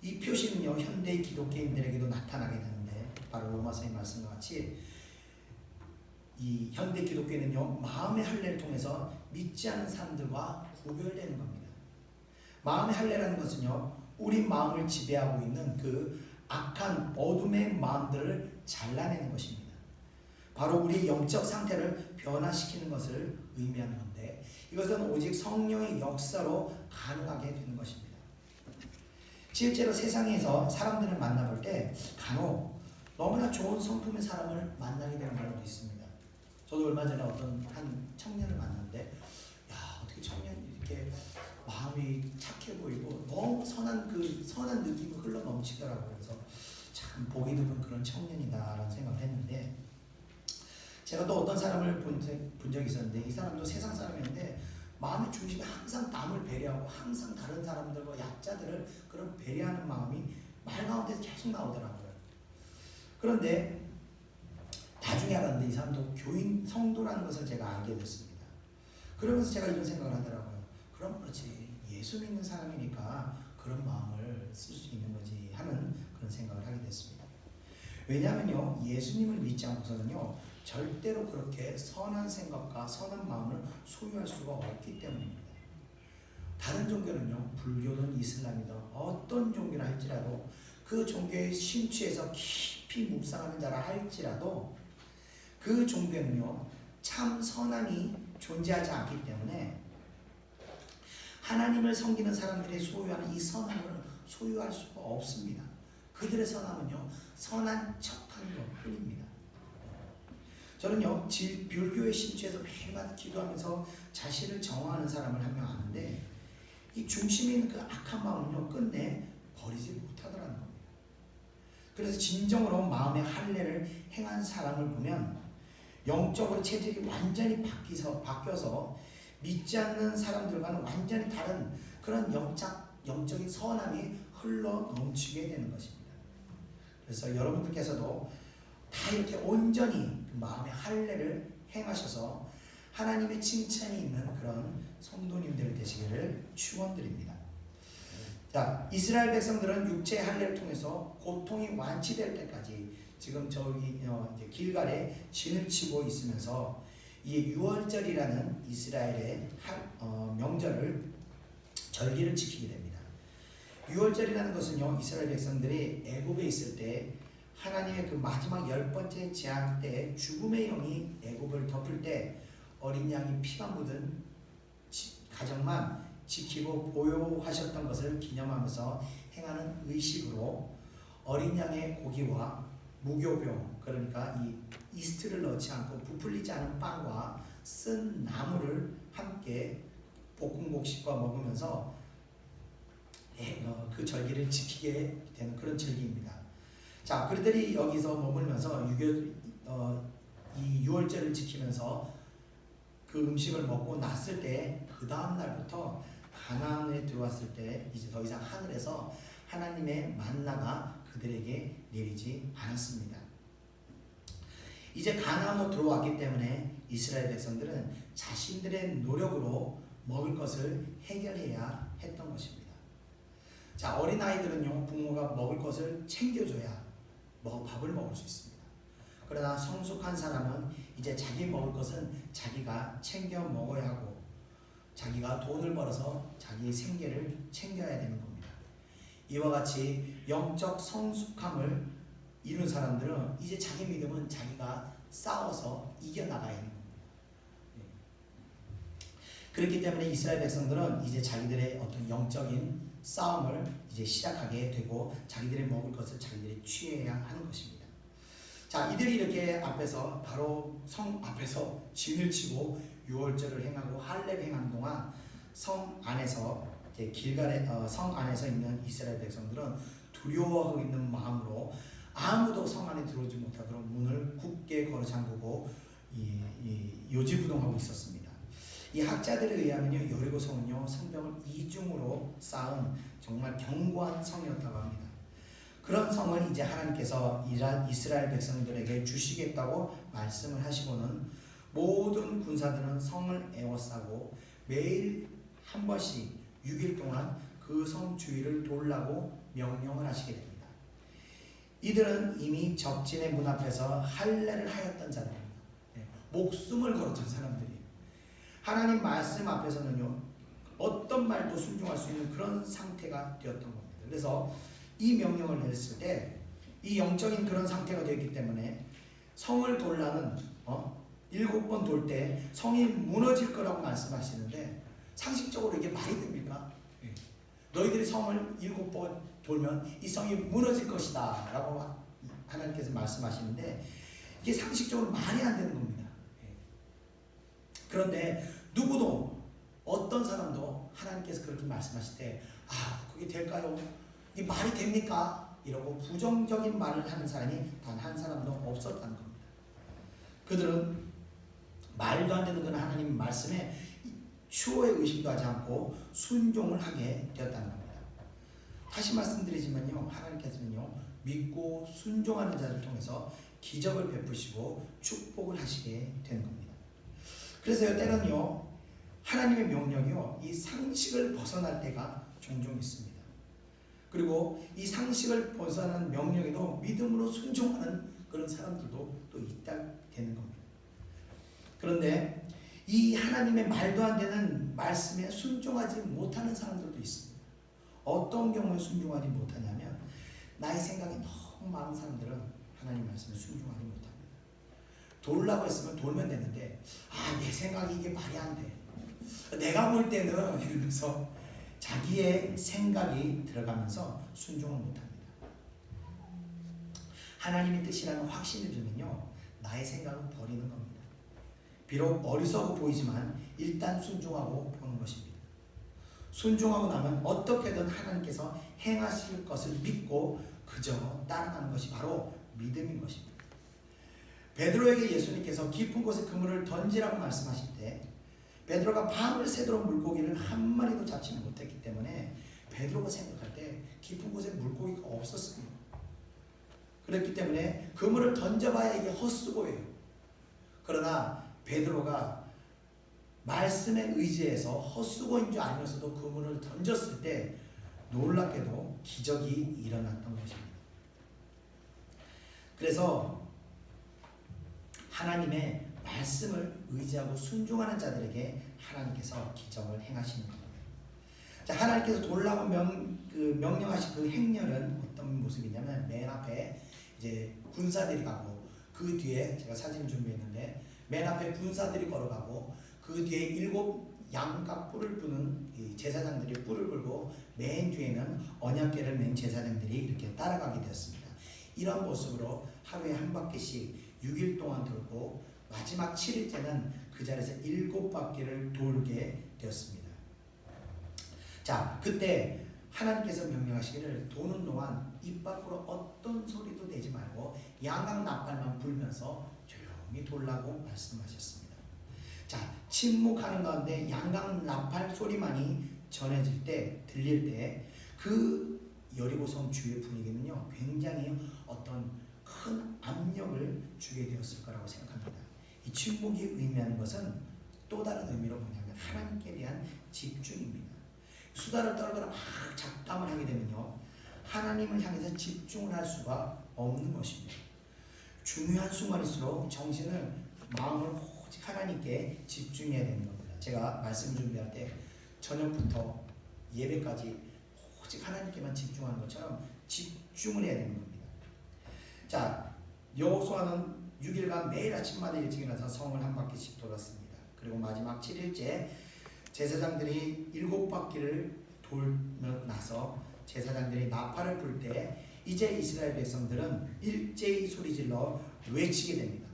이 표시는요, 현대 기독교인들에게도 나타나게 되는데, 바로 로마서의 말씀과 같이 이 현대 기독교인은요, 마음의 할례를 통해서 믿지 않은 사람들과 구별되는 겁니다. 마음의 할례라는 것은요, 우리 마음을 지배하고 있는 그 악한 어둠의 마음들을 잘라내는 것입니다. 바로 우리의 영적 상태를 변화시키는 것을 의미하는 건데, 이것은 오직 성령의 역사로 가능하게 되는 것입니다. 실제로 세상에서 사람들을 만나볼 때 간혹 너무나 좋은 성품의 사람을 만나게 되는 경우도 있습니다. 저도 얼마 전에 어떤 한 청년을 만났는데, 야, 어떻게 청년이 이렇게 마음이 착해 보이고 너무 선한 느낌이 흘러 넘치더라고요. 그래서 참 보기 드문 그런 청년이다라는 생각을 했는데, 제가 또 어떤 사람을 본 적이 있었는데, 이 사람도 세상 사람이었는데 마음의 중심이 항상 남을 배려하고 항상 다른 사람들과 약자들을 그런 배려하는 마음이 말 가운데 계속 나오더라고요. 그런데 나중에 알았는데 이 사람도 교인 성도라는 것을 제가 알게 됐습니다. 그러면서 제가 이런 생각을 하더라고요. 그럼 그렇지, 예수 믿는 사람이니까 그런 마음을 쓸 수 있는 거지 하는 그런 생각을 하게 됐습니다. 왜냐하면요, 예수님을 믿지 않고서는요, 절대로 그렇게 선한 생각과 선한 마음을 소유할 수가 없기 때문입니다. 다른 종교는요, 불교든 이슬람이든 어떤 종교라 할지라도 그 종교에 심취해서 깊이 묵상하는 자라 할지라도 그 종교는요, 참 선함이 존재하지 않기 때문에 하나님을 섬기는 사람들이 소유하는 이 선함을 소유할 수가 없습니다. 그들의 선함은요, 선한 척하는 것 뿐입니다. 저는요, 불교에 심취해서 매일마다 기도하면서 자신을 정화하는 사람을 한 명 아는데, 이 중심에 있는 그 악한 마음은요, 끝내 버리지 못하더라는 겁니다. 그래서 진정으로 마음의 할례를 행한 사람을 보면 영적으로 체질이 완전히 바뀌어서 믿지 않는 사람들과는 완전히 다른 그런 영적인 선함이 흘러 넘치게 되는 것입니다. 그래서 여러분들께서도 다 이렇게 온전히 마음의 할례를 행하셔서 하나님의 칭찬이 있는 그런 성도님들 되시기를 축원드립니다. 자, 이스라엘 백성들은 육체 할례를 통해서 고통이 완치될 때까지 지금 저기 이제 길갈에 진을 치고 있으면서 이 유월절이라는 이스라엘의 명절을 절기를 지키게 됩니다. 유월절이라는 것은요, 이스라엘 백성들이 애굽에 있을 때 하나님의 그 마지막 10번째 재앙 때 죽음의 영이 애굽을 덮을 때 어린 양이 피가 묻은 가정만 지키고 보호하셨던 것을 기념하면서 행하는 의식으로 어린 양의 고기와 무교병, 그러니까 이 이스트를 넣지 않고 부풀리지 않은 빵과 쓴 나물을 함께 볶음곡식과 먹으면서 그 절기를 지키게 되는 그런 절기입니다. 자, 그들이 여기서 머물면서 이 유월절을 지키면서 그 음식을 먹고 났을 때 그 다음 날부터 가나안에 들어왔을 때 이제 더 이상 하늘에서 하나님의 만나가 그들에게 내리지 않았습니다. 이제 가나안으로 들어왔기 때문에 이스라엘 백성들은 자신들의 노력으로 먹을 것을 해결해야 했던 것입니다. 자, 어린아이들은요, 부모가 먹을 것을 챙겨줘야 밥을 먹을 수 있습니다. 그러나 성숙한 사람은 이제 자기 먹을 것은 자기가 챙겨 먹어야 하고 자기가 돈을 벌어서 자기의 생계를 챙겨야 되는 겁니다. 이와 같이 영적 성숙함을 이룬 사람들은 이제 자기 믿음은 자기가 싸워서 이겨나가야 하는 겁니다. 그렇기 때문에 이스라엘 백성들은 이제 자기들의 어떤 영적인 싸움을 이제 시작하게 되고 자기들의 먹을 것을 자기들이 취해야 하는 것입니다. 자, 이들이 이렇게 앞에서 바로 성 앞에서 진을 치고 유월절을 행하고 할례를 행하는 동안 성 안에서 이제 길갈에 성 안에서 있는 이스라엘 백성들은 두려워하고 있는 마음으로 아무도 성 안에 들어오지 못하도록 문을 굳게 걸어 잠그고 요지부동하고 있었습니다. 이 학자들에 의하면요, 여리고 성은요 성벽을 이중으로 쌓은 정말 견고한 성이었다고 합니다. 그런 성을 이제 하나님께서 이스라엘 백성들에게 주시겠다고 말씀을 하시고는 모든 군사들은 성을 에워싸고 매일 한 번씩 6일 동안 그 성 주위를 돌라고 명령을 하시게 됩니다. 이들은 이미 적진의 문 앞에서 할례를 하였던 자들입니다. 목숨을 걸었던 사람들이에요. 하나님 말씀 앞에서는요, 어떤 말도 순종할 수 있는 그런 상태가 되었던 겁니다. 그래서 이 명령을 내렸을 때 이 영적인 그런 상태가 되었기 때문에 성을 돌라는 7번 돌 때 성이 무너질 거라고 말씀하시는데 상식적으로 이게 말이 됩니까? 너희들이 성을 7번 돌면 이 성이 무너질 것이다 라고 하나님께서 말씀하시는데 이게 상식적으로 말이 안 되는 겁니다. 그런데 누구도 어떤 사람도 하나님께서 그렇게 말씀하실 때 그게 될까요? 이게 말이 됩니까? 이러고 부정적인 말을 하는 사람이 단 한 사람도 없었다는 겁니다. 그들은 말도 안 되는 그런 하나님 말씀에 추호의 의심도 하지 않고 순종을 하게 되었다는 겁니다. 다시 말씀드리지만요, 하나님께서는요 믿고 순종하는 자를 통해서 기적을 베푸시고 축복을 하시게 되는 겁니다. 그래서요, 때는요 하나님의 명령이요 이 상식을 벗어날 때가 종종 있습니다. 그리고 이 상식을 벗어나는 명령에도 믿음으로 순종하는 그런 사람들도 또 있다 되는 겁니다. 그런데 이 하나님의 말도 안 되는 말씀에 순종하지 못하는 사람들도 있습니다. 어떤 경우에 순종하지 못하냐면 나의 생각이 너무 많은 사람들은 하나님 말씀에 순종하지 못합니다. 돌라고 했으면 돌면 되는데 내 생각이 이게 말이 안 돼. 내가 볼 때는 이러면서 자기의 생각이 들어가면서 순종을 못합니다. 하나님의 뜻이라는 확신이 들면요 나의 생각은 버리는 겁니다. 비록 어리석어 보이지만 일단 순종하고 보는 것입니다. 순종하고 나면 어떻게든 하나님께서 행하실 것을 믿고 그저 따라가는 것이 바로 믿음인 것입니다. 베드로에게 예수님께서 깊은 곳에 그물을 던지라고 말씀하실 때 베드로가 밤을 새도록 물고기를 한 마리도 잡지는 못했기 때문에 베드로가 생각할 때 깊은 곳에 물고기가 없었습니다. 그렇기 때문에 그물을 던져봐야 이게 헛수고예요. 그러나 베드로가 말씀에 의지해서 헛수고인 줄 알면서도 그물을 던졌을 때 놀랍게도 기적이 일어났던 것입니다. 그래서 하나님의 말씀을 의지하고 순종하는 자들에게 하나님께서 기적을 행하시는 겁니다. 자, 하나님께서 돌라고 명령하신 그 행렬은 어떤 모습이냐면 맨 앞에 이제 군사들이 가고 그 뒤에 제가 사진 준비했는데 맨 앞에 군사들이 걸어가고 그 뒤에 7 양각 뿔을 부는 이 제사장들이 뿔을 불고 맨 뒤에는 언약궤를 맨 제사장들이 이렇게 따라가게 되었습니다. 이런 모습으로 하루에 한 바퀴씩 6일 동안 돌고 마지막 7일째는 그 자리에서 7바퀴를 돌게 되었습니다. 자, 그때 하나님께서 명령하시기를 도는 동안 입 밖으로 어떤 소리도 내지 말고 양각 나팔만 불면서 조용히 돌라고 말씀하셨습니다. 자, 침묵하는 가운데 양각 나팔 소리만이 전해질 때, 들릴 때 그 여리고성 주의 분위기는요 굉장히 어떤 큰 압력을 주게 되었을 거라고 생각합니다. 이 침묵이 의미하는 것은 또 다른 의미로 뭐냐면 하나님께 대한 집중입니다. 수다를 떨거나 막 잡담을 하게 되면요 하나님을 향해서 집중을 할 수가 없는 것입니다. 중요한 순간일수록 정신을 마음을 오직 하나님께 집중해야 되는 겁니다. 제가 말씀 준비할 때 저녁부터 예배까지 오직 하나님께만 집중하는 것처럼 집중을 해야 되는 겁니다. 자, 여호수아는 6일간 매일 아침마다 일찍 일어나서 성을 한 바퀴씩 돌았습니다. 그리고 마지막 7일째 제사장들이 7바퀴를 돌고 나서 제사장들이 나팔을 불 때 이제 이스라엘 백성들은 일제히 소리질러 외치게 됩니다.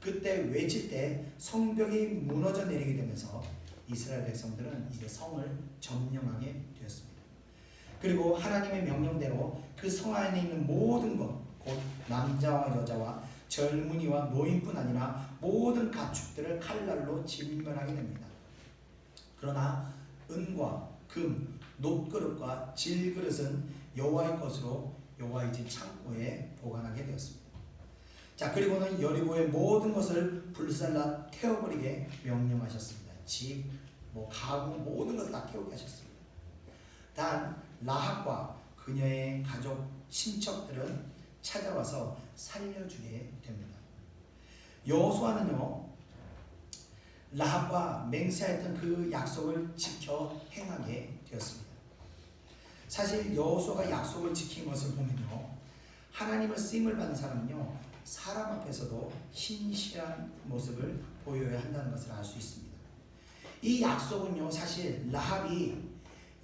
그때 외칠 때 성벽이 무너져 내리게 되면서 이스라엘 백성들은 이제 성을 점령하게 되었습니다. 그리고 하나님의 명령대로 그 성 안에 있는 모든 것, 곧 남자와 여자와 젊은이와 노인뿐 아니라 모든 가축들을 칼날로 진멸하게 됩니다. 그러나 은과 금, 놋그릇과 질그릇은 여호와의 것으로 여호와의 집 창고에 보관하게 되었습니다. 자, 그리고는 여리고의 모든 것을 불살라 태워버리게 명령하셨습니다. 집, 가구 모든 것을 다 태우게 하셨습니다. 단 라합과 그녀의 가족, 친척들은 찾아와서 살려주게 됩니다. 여호수아는요 라합과 맹세했던 그 약속을 지켜 행하게 되었습니다. 사실 여호수아가 약속을 지킨 것을 보면요 하나님을 쓰임을 받는 사람은요 사람 앞에서도 신실한 모습을 보여야 한다는 것을 알 수 있습니다. 이 약속은요 사실 라합이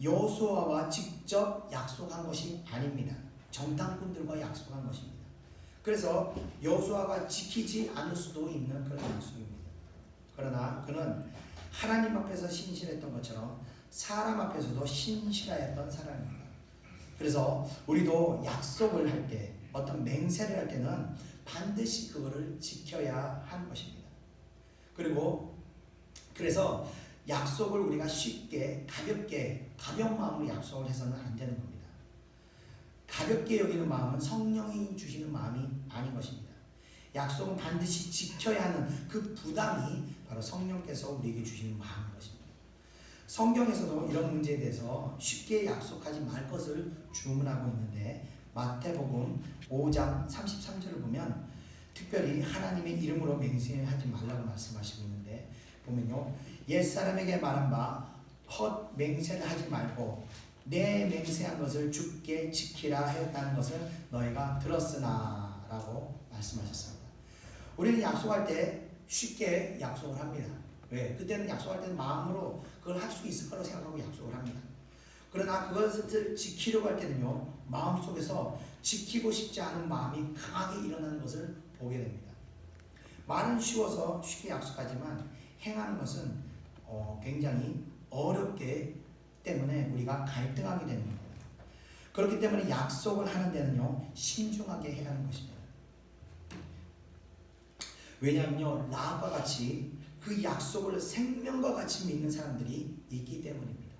여호수아와 직접 약속한 것이 아닙니다. 정탐꾼들과 약속한 것입니다. 그래서 여호수아가 지키지 않을 수도 있는 그런 약속입니다. 그러나 그는 하나님 앞에서 신실했던 것처럼 사람 앞에서도 신실하였던 사람입니다. 그래서 우리도 약속을 할 때, 어떤 맹세를 할 때는 반드시 그거를 지켜야 하는 것입니다. 그래서 약속을 우리가 쉽게 가벼운 마음으로 약속을 해서는 안 되는 겁니다. 가볍게 여기는 마음은 성령이 주시는 마음이 아닌 것입니다. 약속은 반드시 지켜야 하는 그 부담이 바로 성령께서 우리에게 주시는 마음인 것입니다. 성경에서도 이런 문제에 대해서 쉽게 약속하지 말 것을 주문하고 있는데 마태복음 5장 33절을 보면 특별히 하나님의 이름으로 맹세하지 말라고 말씀하시고 있는데 보면요 옛사람에게 말한 바 헛 맹세를 하지 말고 내 맹세한 것을 주께 지키라 하였다는 것을 너희가 들었으나 라고 말씀하셨습니다. 우리는 약속할 때 쉽게 약속을 합니다. 왜? 그때는 약속할 때는 마음으로 그걸 할 수 있을 거라고 생각하고 약속을 합니다. 그러나 그것을 지키려고 할 때는요 마음속에서 지키고 싶지 않은 마음이 강하게 일어나는 것을 보게 됩니다. 말은 쉬워서 쉽게 약속하지만 행하는 것은 굉장히 어렵기 때문에 우리가 갈등하게 되는 겁니다. 그렇기 때문에 약속을 하는 데는요 신중하게 해야 하는 것입니다. 왜냐하면요 라합과 같이 그 약속을 생명과 같이 믿는 사람들이 있기 때문입니다.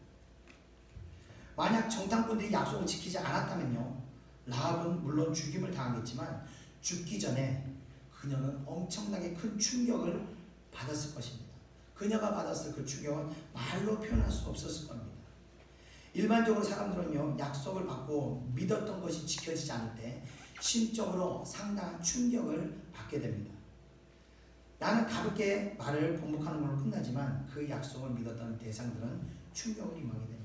만약 정탐꾼들이 약속을 지키지 않았다면요, 라합은 물론 죽임을 당하겠지만 죽기 전에 그녀는 엄청나게 큰 충격을 받았을 것입니다. 그녀가 받았을 그 충격은 말로 표현할 수 없었을 겁니다. 일반적으로 사람들은요, 약속을 받고 믿었던 것이 지켜지지 않을 때 심적으로 상당한 충격을 받게 됩니다. 나는 가볍게 말을 번복하는 걸로 끝나지만 그 약속을 믿었던 대상들은 충격을 임하게 되는 겁니다.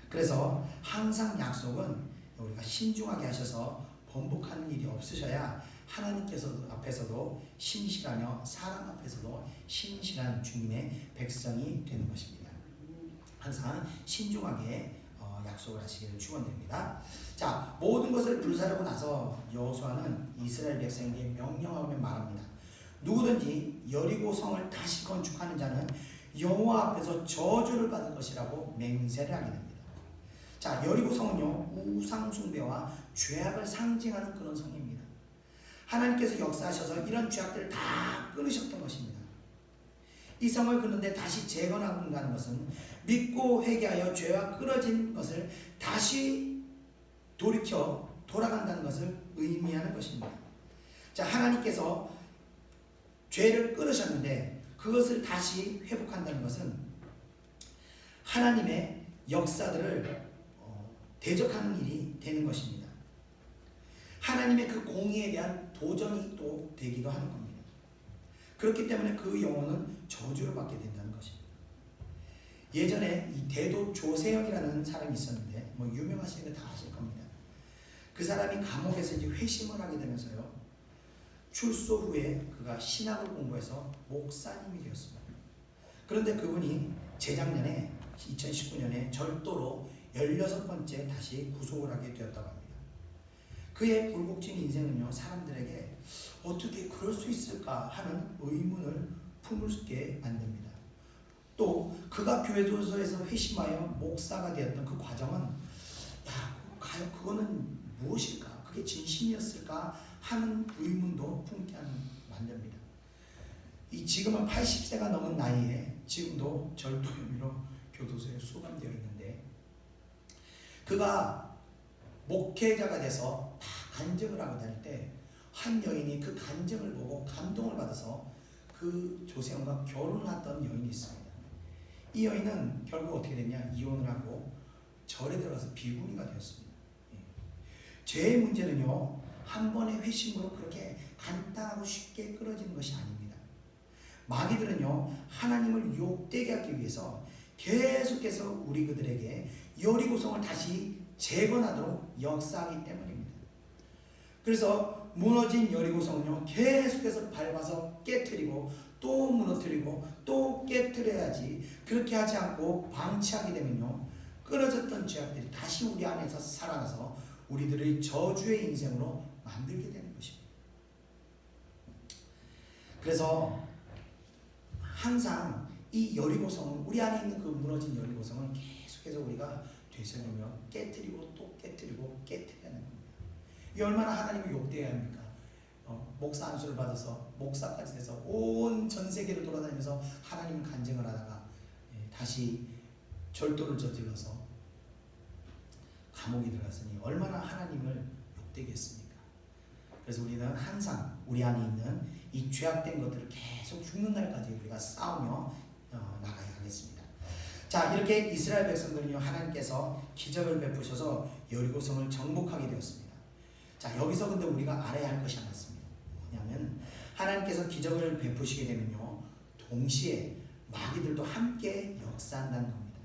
그래서 항상 약속은 우리가 신중하게 하셔서 번복하는 일이 없으셔야 하나님께서 앞에서도 신실하며 사람 앞에서도 신실한 주님의 백성이 되는 것입니다. 항상 신중하게 약속을 하시기를 축원드립니다. 자, 모든 것을 불사르고 나서 여호수아는 이스라엘 백성에게 명령하며 말합니다. 누구든지 여리고 성을 다시 건축하는 자는 여호와 앞에서 저주를 받을 것이라고 맹세를 하게 됩니다. 자, 여리고 성은요, 우상 숭배와 죄악을 상징하는 그런 성입니다. 하나님께서 역사하셔서 이런 죄악들을 다 끊으셨던 것입니다. 이 성을 끊는데 다시 재건한다는 것은 믿고 회개하여 죄와 끊어진 것을 다시 돌이켜 돌아간다는 것을 의미하는 것입니다. 자, 하나님께서 죄를 끊으셨는데 그것을 다시 회복한다는 것은 하나님의 역사들을 대적하는 일이 되는 것입니다. 하나님의 그 공의에 대한 도전이 또 되기도 하는 겁니다. 그렇기 때문에 그 영혼은 저주를 받게 된다는 것입니다. 예전에 이 대도 조세형이라는 사람이 있었는데 유명하시는 거 다 아실 겁니다. 그 사람이 감옥에서 이제 회심을 하게 되면서요, 출소 후에 그가 신학을 공부해서 목사님이 되었습니다. 그런데 그분이 재작년에 2019년에 절도로 16번째 다시 구속을 하게 되었다고 합니다. 그의 굴곡진 인생은요, 사람들에게 어떻게 그럴 수 있을까 하는 의문을 품게 만듭니다. 또 그가 교회조서에서 회심하여 목사가 되었던 그 과정은 과연 그거는 무엇일까? 그게 진심이었을까? 하는 의문도 품게 만듭니다. 지금은 80세가 넘은 나이에 지금도 절도 혐의로 교도소에 수감되어 있는데, 그가 목회자가 돼서 다 간증을 하고 다닐 때 한 여인이 그 간증을 보고 감동을 받아서 그 조세형과 결혼했던 여인이 있습니다. 이 여인은 결국 어떻게 됐냐? 이혼을 하고 절에 들어가서 비구니가 되었습니다. 죄의 문제는요, 한 번의 회심으로 그렇게 간단하고 쉽게 끊어지는 것이 아닙니다. 마귀들은요, 하나님을 욕되게 하기 위해서 계속해서 우리 그들에게 여리고성을 다시 재건하도록 역사하기 때문입니다. 그래서 무너진 여리고성은요, 계속해서 밟아서 깨트리고 또 무너뜨리고 또 깨트려야지, 그렇게 하지 않고 방치하게 되면요, 끊어졌던 죄악들이 다시 우리 안에서 살아나서 우리들의 저주의 인생으로 만들게 되는 것입니다. 그래서 항상 이 여리고성은, 우리 안에 있는 그 무너진 여리고성은 계속해서 우리가 되새기며 깨트리고 또 깨트리고 깨트려야 하는 겁니다. 이 얼마나 하나님을 욕되어야 합니까? 목사 안수를 받아서 목사까지 돼서 온 전 세계를 돌아다니면서 하나님을 간증을 하다가 다시 절도를 저질러서 감옥에 들어갔으니 얼마나 하나님을 욕되게 했습니까? 그래서 우리는 항상 우리 안에 있는 이 죄악된 것들을 계속 죽는 날까지 우리가 싸우며 나가야 하겠습니다. 자, 이렇게 이스라엘 백성들은요, 하나님께서 기적을 베푸셔서 여리고성을 정복하게 되었습니다. 자, 여기서 근데 우리가 알아야 할 것이 하나 있습니다. 뭐냐면 하나님께서 기적을 베푸시게 되면요, 동시에 마귀들도 함께 역사한다는 겁니다.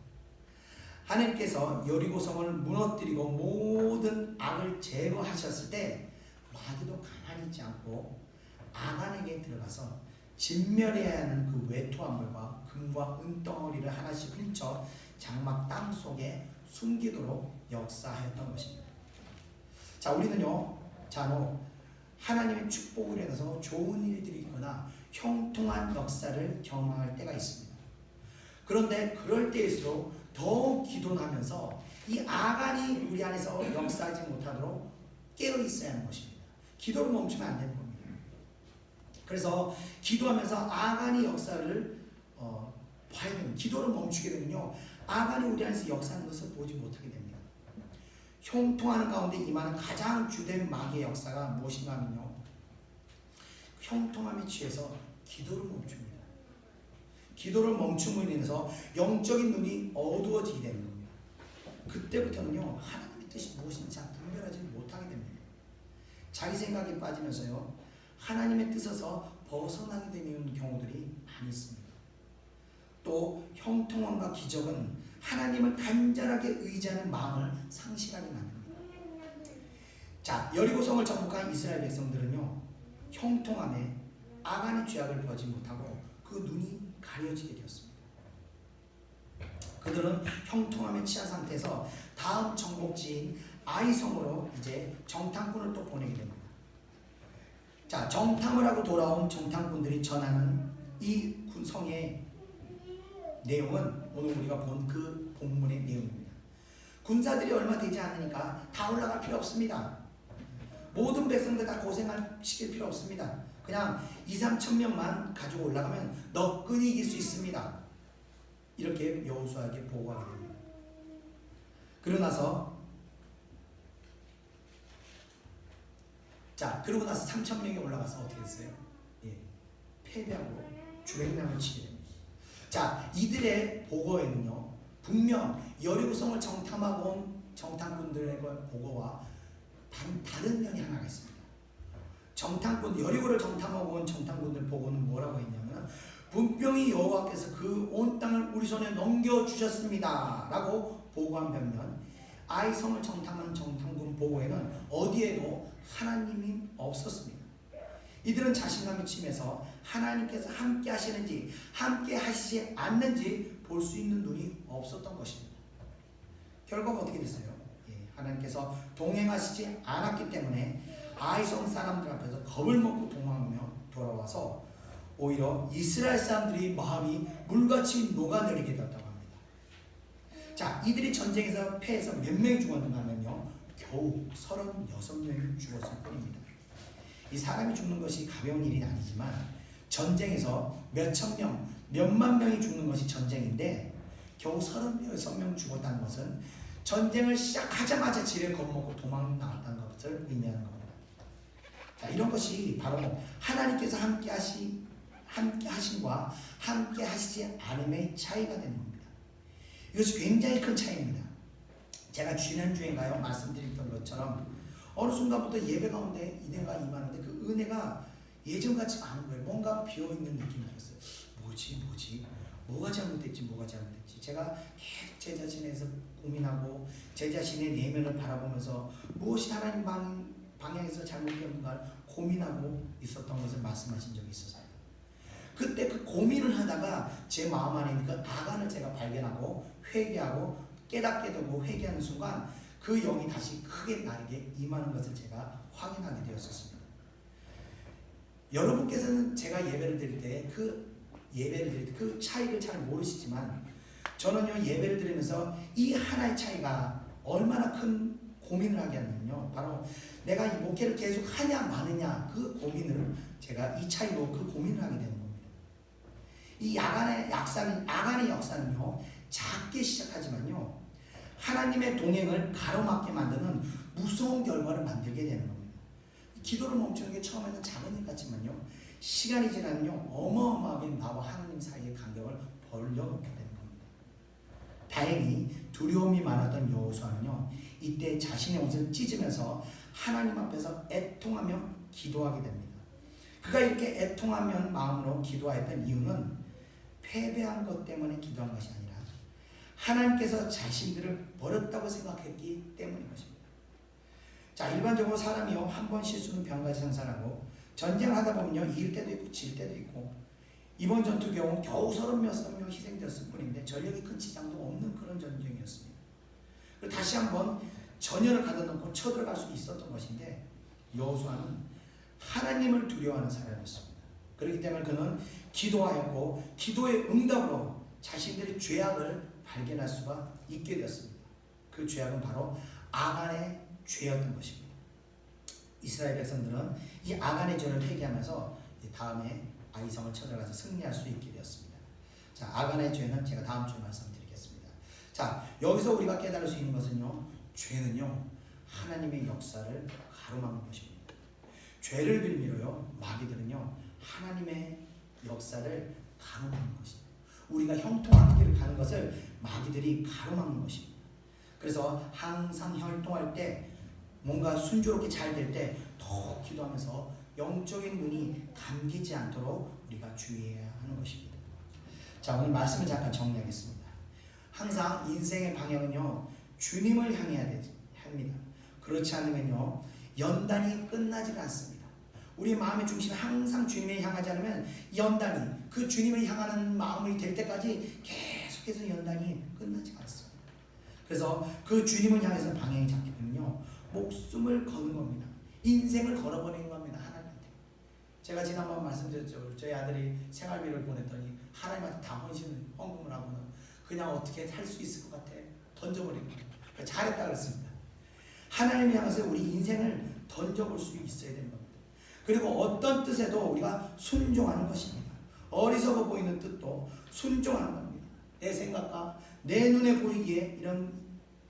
하나님께서 여리고성을 무너뜨리고 모든 악을 제거하셨을 때 마귀도 가만히 있지 않고 아간에게 들어가서 진멸해야 하는 그 외투함물과 금과 은덩어리를 하나씩 훔쳐 장막 땅 속에 숨기도록 역사하였던 것입니다. 자, 우리는요, 잔혹 하나님의 축복을 인해서 좋은 일들이 있거나 형통한 역사를 경험할 때가 있습니다. 그런데 그럴 때일수록 더욱 기도하면서 이 아간이 우리 안에서 역사하지 못하도록 깨어 있어야 하는 것입니다. 기도를 멈추면 안 되는 겁니다. 그래서 기도하면서 아간의 역사를 봐야 됩니다. 기도를 멈추게 되면요, 아간이 우리 안에서 역사하는 것을 보지 못하게 됩니다. 형통하는 가운데 임하는 가장 주된 마귀의 역사가 무엇인가 하면요, 형통함에 취해서 기도를 멈춥니다. 기도를 멈춤으로 인해서 영적인 눈이 어두워지게 되는 겁니다. 그때부터는요, 하나님의 뜻이 무엇인지 잘 분별하지 못하게 됩니다. 자기 생각에 빠지면서요, 하나님의 뜻에서 벗어나게 되는 경우들이 많이 있습니다. 또 형통함과 기적은 하나님을 간절하게 의지하는 마음을 상실하게 만듭니다. 자, 여리고성을 정복한 이스라엘 백성들은요, 형통함에 아간의 죄악을 보지 못하고 그 눈이 가려지게 되었습니다. 그들은 형통함에 취한 상태에서 다음 정복지인 아이성으로 이제 정탐꾼을 또 보내게 됩니다. 자, 정탐을 하고 돌아온 정탐꾼들이 전하는 이 성의 내용은 오늘 우리가 본 그 본문의 내용입니다. 군사들이 얼마 되지 않으니까 다 올라갈 필요 없습니다. 모든 백성들 다 고생시킬 필요 없습니다. 그냥 2-3천 명만 가지고 올라가면 너끈히 이길 수 있습니다. 이렇게 여호수아에게 보고하게 됩니다. 그러고 나서 3천 명이 올라가서 어떻게 했어요? 패배하고 주랭랑을 치게 됩니다. 자, 이들의 보고에는요, 분명 여리고성을 정탐하고 온 정탐꾼들의 보고와 다른 면이 하나가 있습니다. 여리고를 정탐하고 온 정탐꾼들 보고는 뭐라고 했냐면, 분명히 여호와께서 그 온 땅을 우리 손에 넘겨주셨습니다 라고 보고한 반면, 아이성을 정탐한 정탐꾼 보고에는 어디에도 하나님이 없었습니다. 이들은 자신감이 치면서 하나님께서 함께 하시는지 함께 하시지 않는지 볼 수 있는 눈이 없었던 것입니다. 결과가 어떻게 됐어요? 하나님께서 동행하시지 않았기 때문에 아이성 사람들 앞에서 겁을 먹고 도망하며 돌아와서 오히려 이스라엘 사람들이 마음이 물같이 녹아내리게 되었다고 합니다. 자, 이들이 전쟁에서 패해서 몇 명이 죽었는가 하면요, 겨우 36명이 죽었을 뿐입니다. 이 사람이 죽는 것이 가벼운 일이 아니지만 전쟁에서 몇천 명, 몇만 명이 죽는 것이 전쟁인데 겨우 36명 죽었다는 것은 전쟁을 시작하자마자 지를 겁먹고 도망 나왔다는 것을 의미하는 겁니다. 자, 이런 것이 바로 하나님께서 함께 하심과 함께 하시지 않음의 차이가 되는 겁니다. 이것이 굉장히 큰 차이입니다. 제가 지난주에인가요? 말씀드렸던 것처럼 어느 순간부터 예배 가운데 은혜가 임하는데 그 은혜가 예전 같지가 않은 거예요. 뭔가 비어있는 느낌이 들었어요. 뭐가 잘못됐지. 제가 계속 제 자신에서 고민하고 제 자신의 내면을 바라보면서 무엇이 하나님 방향에서 잘못된가 고민하고 있었던 것을 말씀하신 적이 있었어요. 그때 그 고민을 하다가 제 마음 안에 있는 그 아간을 제가 발견하고 회개하고 깨닫게 되고 회개하는 순간 그 영이 다시 크게 나에게 임하는 것을 제가 확인하게 되었습니다. 여러분께서는 제가 예배를 드릴 때 그 차이를 잘 모르시지만 저는요, 예배를 드리면서 이 하나의 차이가 얼마나 큰 고민을 하게 하냐면요, 바로 내가 이 목회를 계속 하냐 마느냐 그 고민을 제가 이 차이로 그 고민을 하게 되는 겁니다. 이 아간의 역사는요, 작게 시작하지만요, 하나님의 동행을 가로막게 만드는 무서운 결과를 만들게 되는 겁니다. 기도를 멈추는 게 처음에는 작은 일 같지만요, 시간이 지나면요, 어마어마하게 나와 하나님 사이의 간격을 벌려놓게 되는 겁니다. 다행히 두려움이 많았던 여호수아는요, 이때 자신의 옷을 찢으면서 하나님 앞에서 애통하며 기도하게 됩니다. 그가 이렇게 애통하며 마음으로 기도하였던 이유는 패배한 것 때문에 기도한 것이 아니라 하나님께서 자신들을 버렸다고 생각했기 때문인 것입니다. 자, 일반적으로 사람이요, 한 번 실수는 병가지 상사라고 전쟁을 하다 보면요, 이길 때도 있고 질 때도 있고, 이번 전투 경우 겨우 36명 희생되었을 뿐인데 전력이 큰 지장도 없는 그런 전쟁이었습니다. 그리고 다시 한번 전열을 가다놓고 쳐들어갈 수 있었던 것인데 여호수아는 하나님을 두려워하는 사람이었습니다. 그렇기 때문에 그는 기도하였고 기도의 응답으로 자신들의 죄악을 발견할 수가 있게 되었습니다. 그 죄악은 바로 아간의 죄였던 것입니다. 이스라엘 백성들은 이 아간의 죄를 회개하면서 다음에 아이성을 쳐들어가서 승리할 수 있게 되었습니다. 자, 아간의 죄는 제가 다음 주에 말씀드리겠습니다. 자, 여기서 우리가 깨달을 수 있는 것은요, 죄는요 하나님의 역사를 가로막는 것입니다. 죄를 빌미로요 마귀들은요 하나님의 역사를 가로막는 것입니다. 우리가 형통하는 길을 가는 것을 마귀들이 가로막는 것입니다. 그래서 항상 혈통할 때 뭔가 순조롭게 잘 될 때 더 기도하면서 영적인 눈이 감기지 않도록 우리가 주의해야 하는 것입니다. 자, 오늘 말씀을 잠깐 정리하겠습니다. 항상 인생의 방향은요 주님을 향해야 합니다. 그렇지 않으면요 연단이 끝나지 않습니다. 우리 마음의 중심이 항상 주님을 향하지 않으면 연단이 그 주님을 향하는 마음이 될 때까지 계속해서 연단이 끝나지 않습니다. 그래서 그 주님을 향해서 방향이 잡히면요 목숨을 거는 겁니다. 인생을 걸어버리는 겁니다. 하나님한테. 제가 지난번 말씀드렸죠. 저희 아들이 생활비를 보냈더니 하나님한테 다 헌금을 하고는 그냥 어떻게 살 수 있을 것 같아 던져버리는 거예요. 잘했다 그랬습니다. 하나님을 향해서 우리 인생을 던져볼 수 있어야 되는 겁니다. 그리고 어떤 뜻에도 우리가 순종하는 것입니다. 어리석어 보이는 뜻도 순종하는 겁니다. 내 생각과 내 눈에 보이기에 이런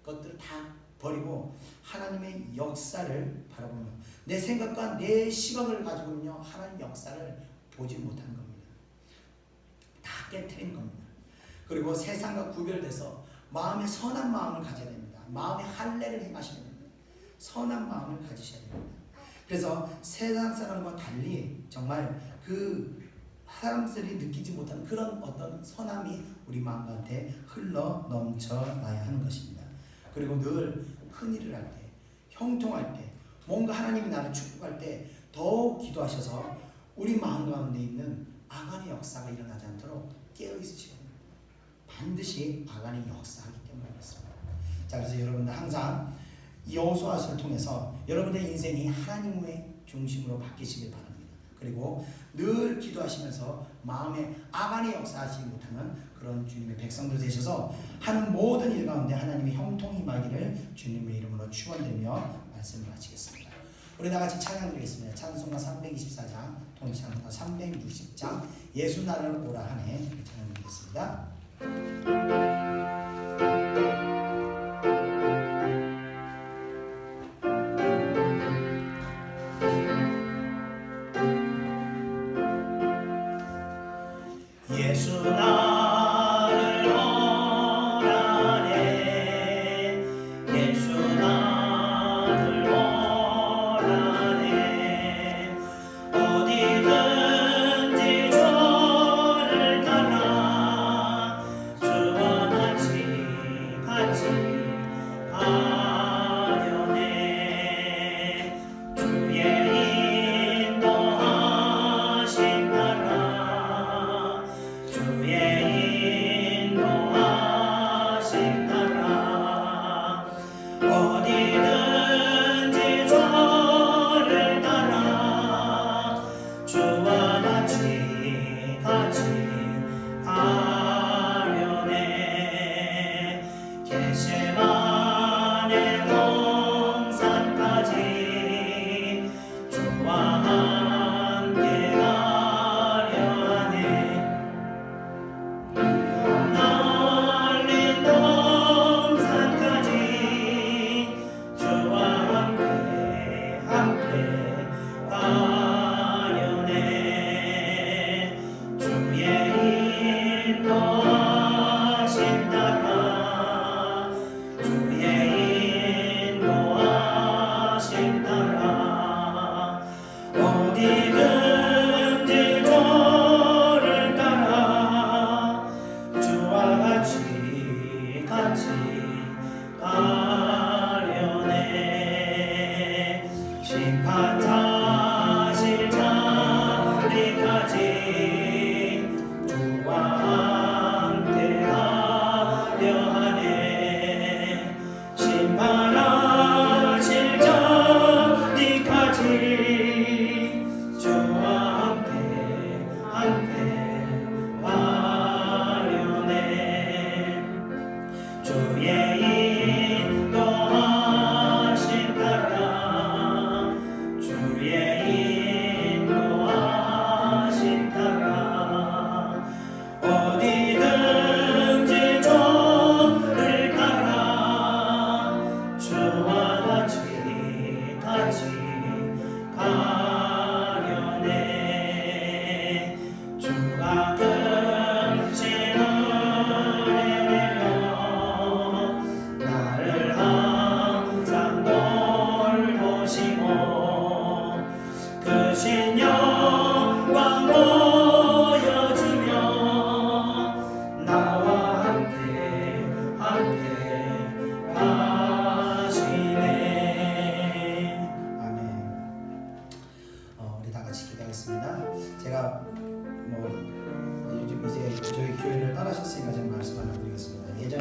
것들을 다 버리고 하나님의 역사를 바라보며 내 생각과 내 시각을 가지고는요 하나님 역사를 보지 못하는 겁니다. 다 깨트린 겁니다. 그리고 세상과 구별돼서 마음에 선한 마음을 가져야 됩니다. 마음에 할례를 행하셔야 됩니다. 선한 마음을 가지셔야 됩니다. 그래서 세상 사람과 달리 정말 그 사람들이 느끼지 못하는 그런 어떤 선함이 우리 마음 가운데 흘러 넘쳐나야 하는 것입니다. 그리고 늘 큰일을 할 때, 형통할 때, 뭔가 하나님이 나를 축복할 때 더욱 기도하셔서 우리 마음 가운데 있는 아간의 역사가 일어나지 않도록 깨어있으셔야 합니다. 반드시 아간의 역사하기 때문에 그렇습니다. 자, 그래서 여러분들 항상 여호수아서를 통해서 여러분의 인생이 하나님의 중심으로 바뀌시길 바랍니다. 그리고 늘 기도하시면서 마음에 아간의 역사하지 못하는 그런 주님의 백성들 되셔서 하는 모든 일 가운데 하나님의 형통이 임하기를 주님의 이름으로 축원드리며 말씀을 마치겠습니다. 우리 다같이 찬양드리겠습니다. 찬송가 324장, 통찬송가 360장, 예수 나를 오라 하네 찬양드리겠습니다. 예수 나를 오라네 예수 나를 오라네 어디든지 저를 따라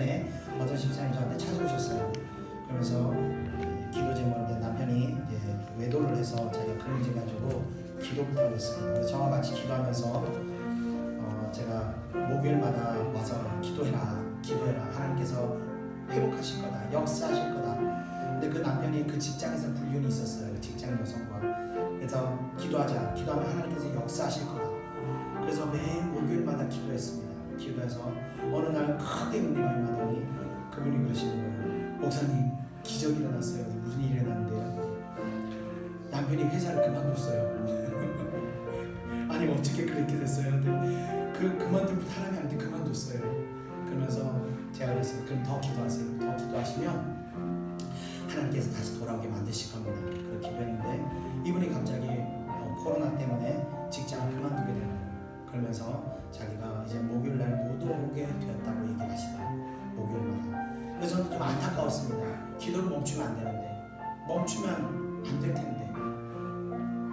전에 어떤 집사님 저한테 찾아오셨어요. 그러면서 기도 제목인데 남편이 이제 외도를 해서 자기가 그런지 가지고 기도 부탁했습니다. 그래서 저와 같이 기도하면서 제가 목요일마다 와서 기도해라 하나님께서 회복하실 거다, 역사하실 거다. 근데 그 남편이 그 직장에서 불륜이 있었어요. 직장 여성과. 그래서 기도하면 하나님께서 역사하실 거다. 그래서 매일 목요일마다 기도했습니다. 기도해서 어느 날 크게 은혜가 임하더니 그분이 그러시는 거예요. 목사님, 기적이 일어났어요. 무슨 일이 일어났는데요? 남편이 회사를 그만뒀어요. 아니 어떻게 그렇게 됐어요? 그만두고 사람이 안 돼 그만뒀어요. 그러면서 제가 그랬어요. 그럼 더 기도하세요. 더 기도하시면 하나님께서 다시 돌아오게 만드실 겁니다. 그렇게 기도했는데 이분이 갑자기 코로나 때문에 직장을 그만두게 되는 거예요. 그러면서 자기가 이제 목요일날 못 오게 되었다고 얘기를 하시더라고요. 목요일마다. 그래서 저는 좀 안타까웠습니다. 기도를 멈추면 안 되는데, 멈추면 안 될 텐데.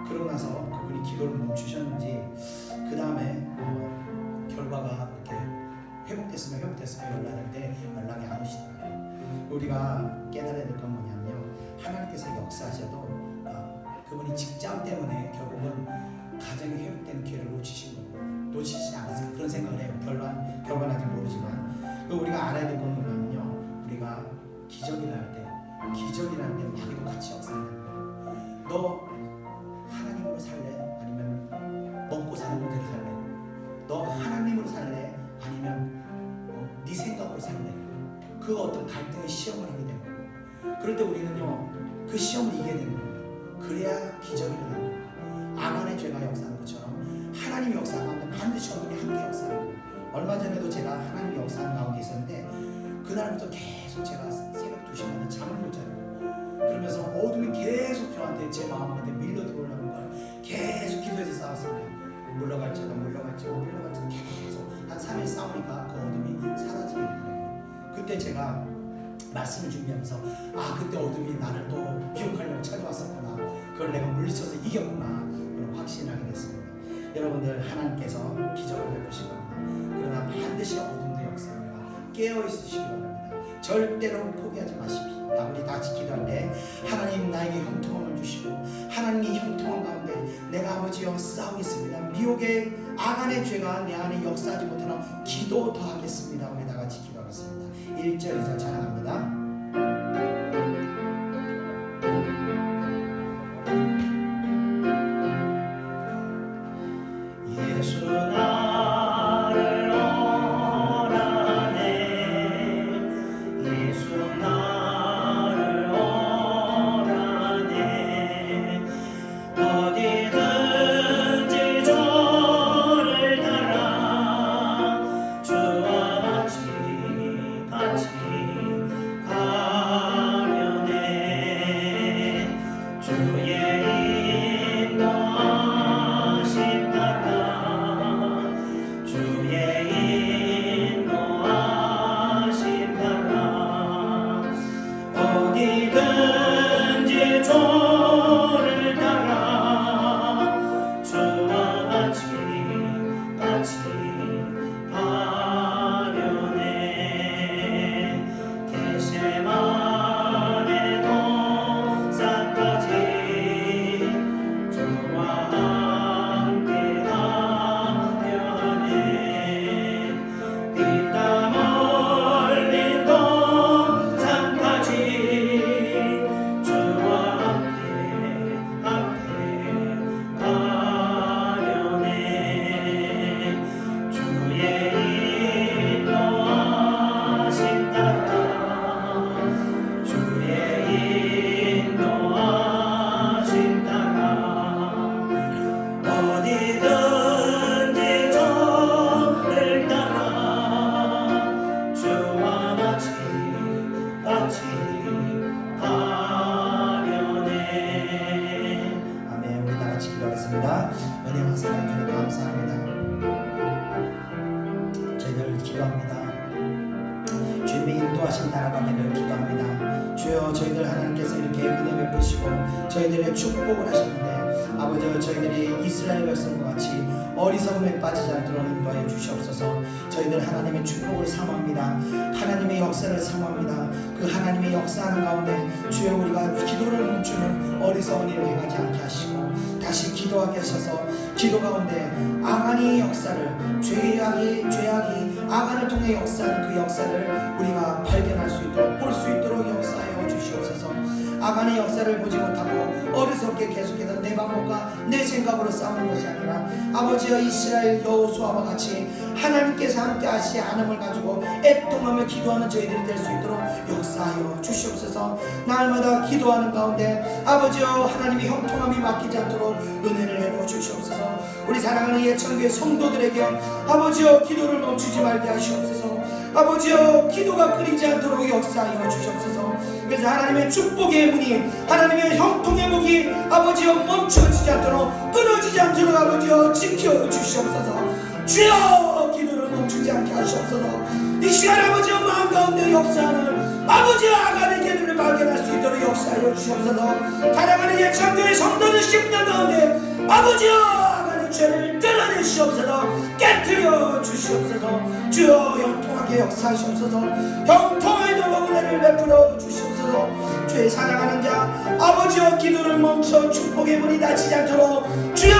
그러고 나서 그분이 기도를 멈추셨는지 그 다음에 결과가 이렇게 회복됐으면 연락하는데 연락이 안 오시더라고요. 우리가 깨달아야 될 건 뭐냐면요, 하나님께서 역사하셔도 그분이 직장 때문에 결국은 가정이 회복되는 기회를 놓치신 거고 놓치지 않았을까 그런 생각을 해요. 결과는 아직 모르지만. 우리가 알아야 될 건 뭐냐면요, 우리가 기적이라는 때 마귀도 같이 역사한다는 거예요. 너 하나님으로 살래? 아니면 먹고 사는 문제로 살래? 너 하나님으로 살래? 아니면 네 생각으로 살래? 그 어떤 갈등의 시험을 하게 되는 거예요. 그럴 때 우리는요, 그 시험을 이겨야 되는 거예요. 그래야 기적이 일어나는 거예요. 아간의 죄가 역사하는 것처럼 하나님이 역사하면 반드시 어둠이 함께 역사합니다. 얼마 전에도 제가 하나님이 역사하는 가운데 있었는데 그날부터 계속 제가 새벽 2시마다 잠을 못 자요. 그러면서 어둠이 계속 저한테 제 마음 가운데 밀려 들어오려는 걸 계속 기도해서 싸웠습니다. 물러갈지도 계속 한 3일 싸우니까 그 어둠이 사라지게 되더라고요. 그때 제가 말씀을 준비하면서 그때 어둠이 나를 또 미혹하려고 찾아왔었구나. 그걸 내가 물리쳐서 이겼구나. 그런 확신하게 됐습니다. 여러분들, 하나님께서 기적을 베푸실 겁니다. 그러나 반드시 어둠도 역사합니다. 깨어있으시기 바랍니다. 절대로 포기하지 마십시오. 우리 다 같이 기도할 때 하나님 나에게 형통함을 주시고 하나님이 형통한 가운데 내가 아버지여 싸우겠습니다. 미혹의 아간의 죄가 내 안에 역사하지 못하는 기도 더 하겠습니다. 우리 다 같이 기도하겠습니다. 1절 2절 찬양합니다. 은혜와 사랑 주님 감사합니다. 저희들 기도합니다. 주님의 인도하신 따라가기를 기도합니다. 주여, 저희들 하나님께서 이렇게 은혜 베푸시고 저희들의 축복을 하시는데 아버지 저희들이 이스라엘 백성과 같이 어리석음에 빠지지 않도록 인도하여 주시옵소서. 저희들 하나님의 축복을 사모합니다. 하나님의 역사를 사모합니다. 그 하나님의 역사하는 가운데 주여 우리가 기도를 멈추는 어리석은 일을 행하지 않게 하시고 다시 기도하게 하셔서 기도 가운데 아간의 역사를 죄악이 아간을 통해 역사하는 그 역사를 우리가 발견할 수 있도록 볼 수 있도록 역사하여 주시옵소서. 아간의 역사를 보지 못하고 어리석게 계속해서 내 방법과 내 생각으로 싸우는 것이 아니라 아버지와 이스라엘 여호수아와 같이 하나님께서 함께 하시지 않음을 가지고 애통하며 기도하는 저희들이 될 수 있도록 역사하여 주시옵소서. 날마다 기도하는 가운데 아버지여 하나님의 형통함이 맡기지 않도록 은혜를 내려 주시옵소서. 우리 사랑하는 예천교회 성도들에게 아버지여 기도를 멈추지 말게 하시옵소서. 아버지여 기도가 끊이지 않도록 역사하여 주시옵소서. 그래서 하나님의 축복의 문이 하나님의 형통의 목이 아버지여 멈춰지지 않도록 끊어지지 않도록 아버지여 지켜주시옵소서. 주여 기도를 멈추지 않게 하시옵소서. 이 시간 아버지여 마음 가운데 역사하는 아버지여 아간의 기도를 발견할 수 있도록 역사하여 주시옵소서. 사랑하는 예천교회 성도들 10년 가운데 아버지여 아간의 죄를 드러내시옵소서. 깨뜨려 주시옵소서. 주여 형통하게 역사하시옵소서. 형통하도록 은혜를 베풀어 주시옵소서. 주의 사랑하는 자 아버지여 기도를 멈춰 축복의 문이 닫히지 않도록 주여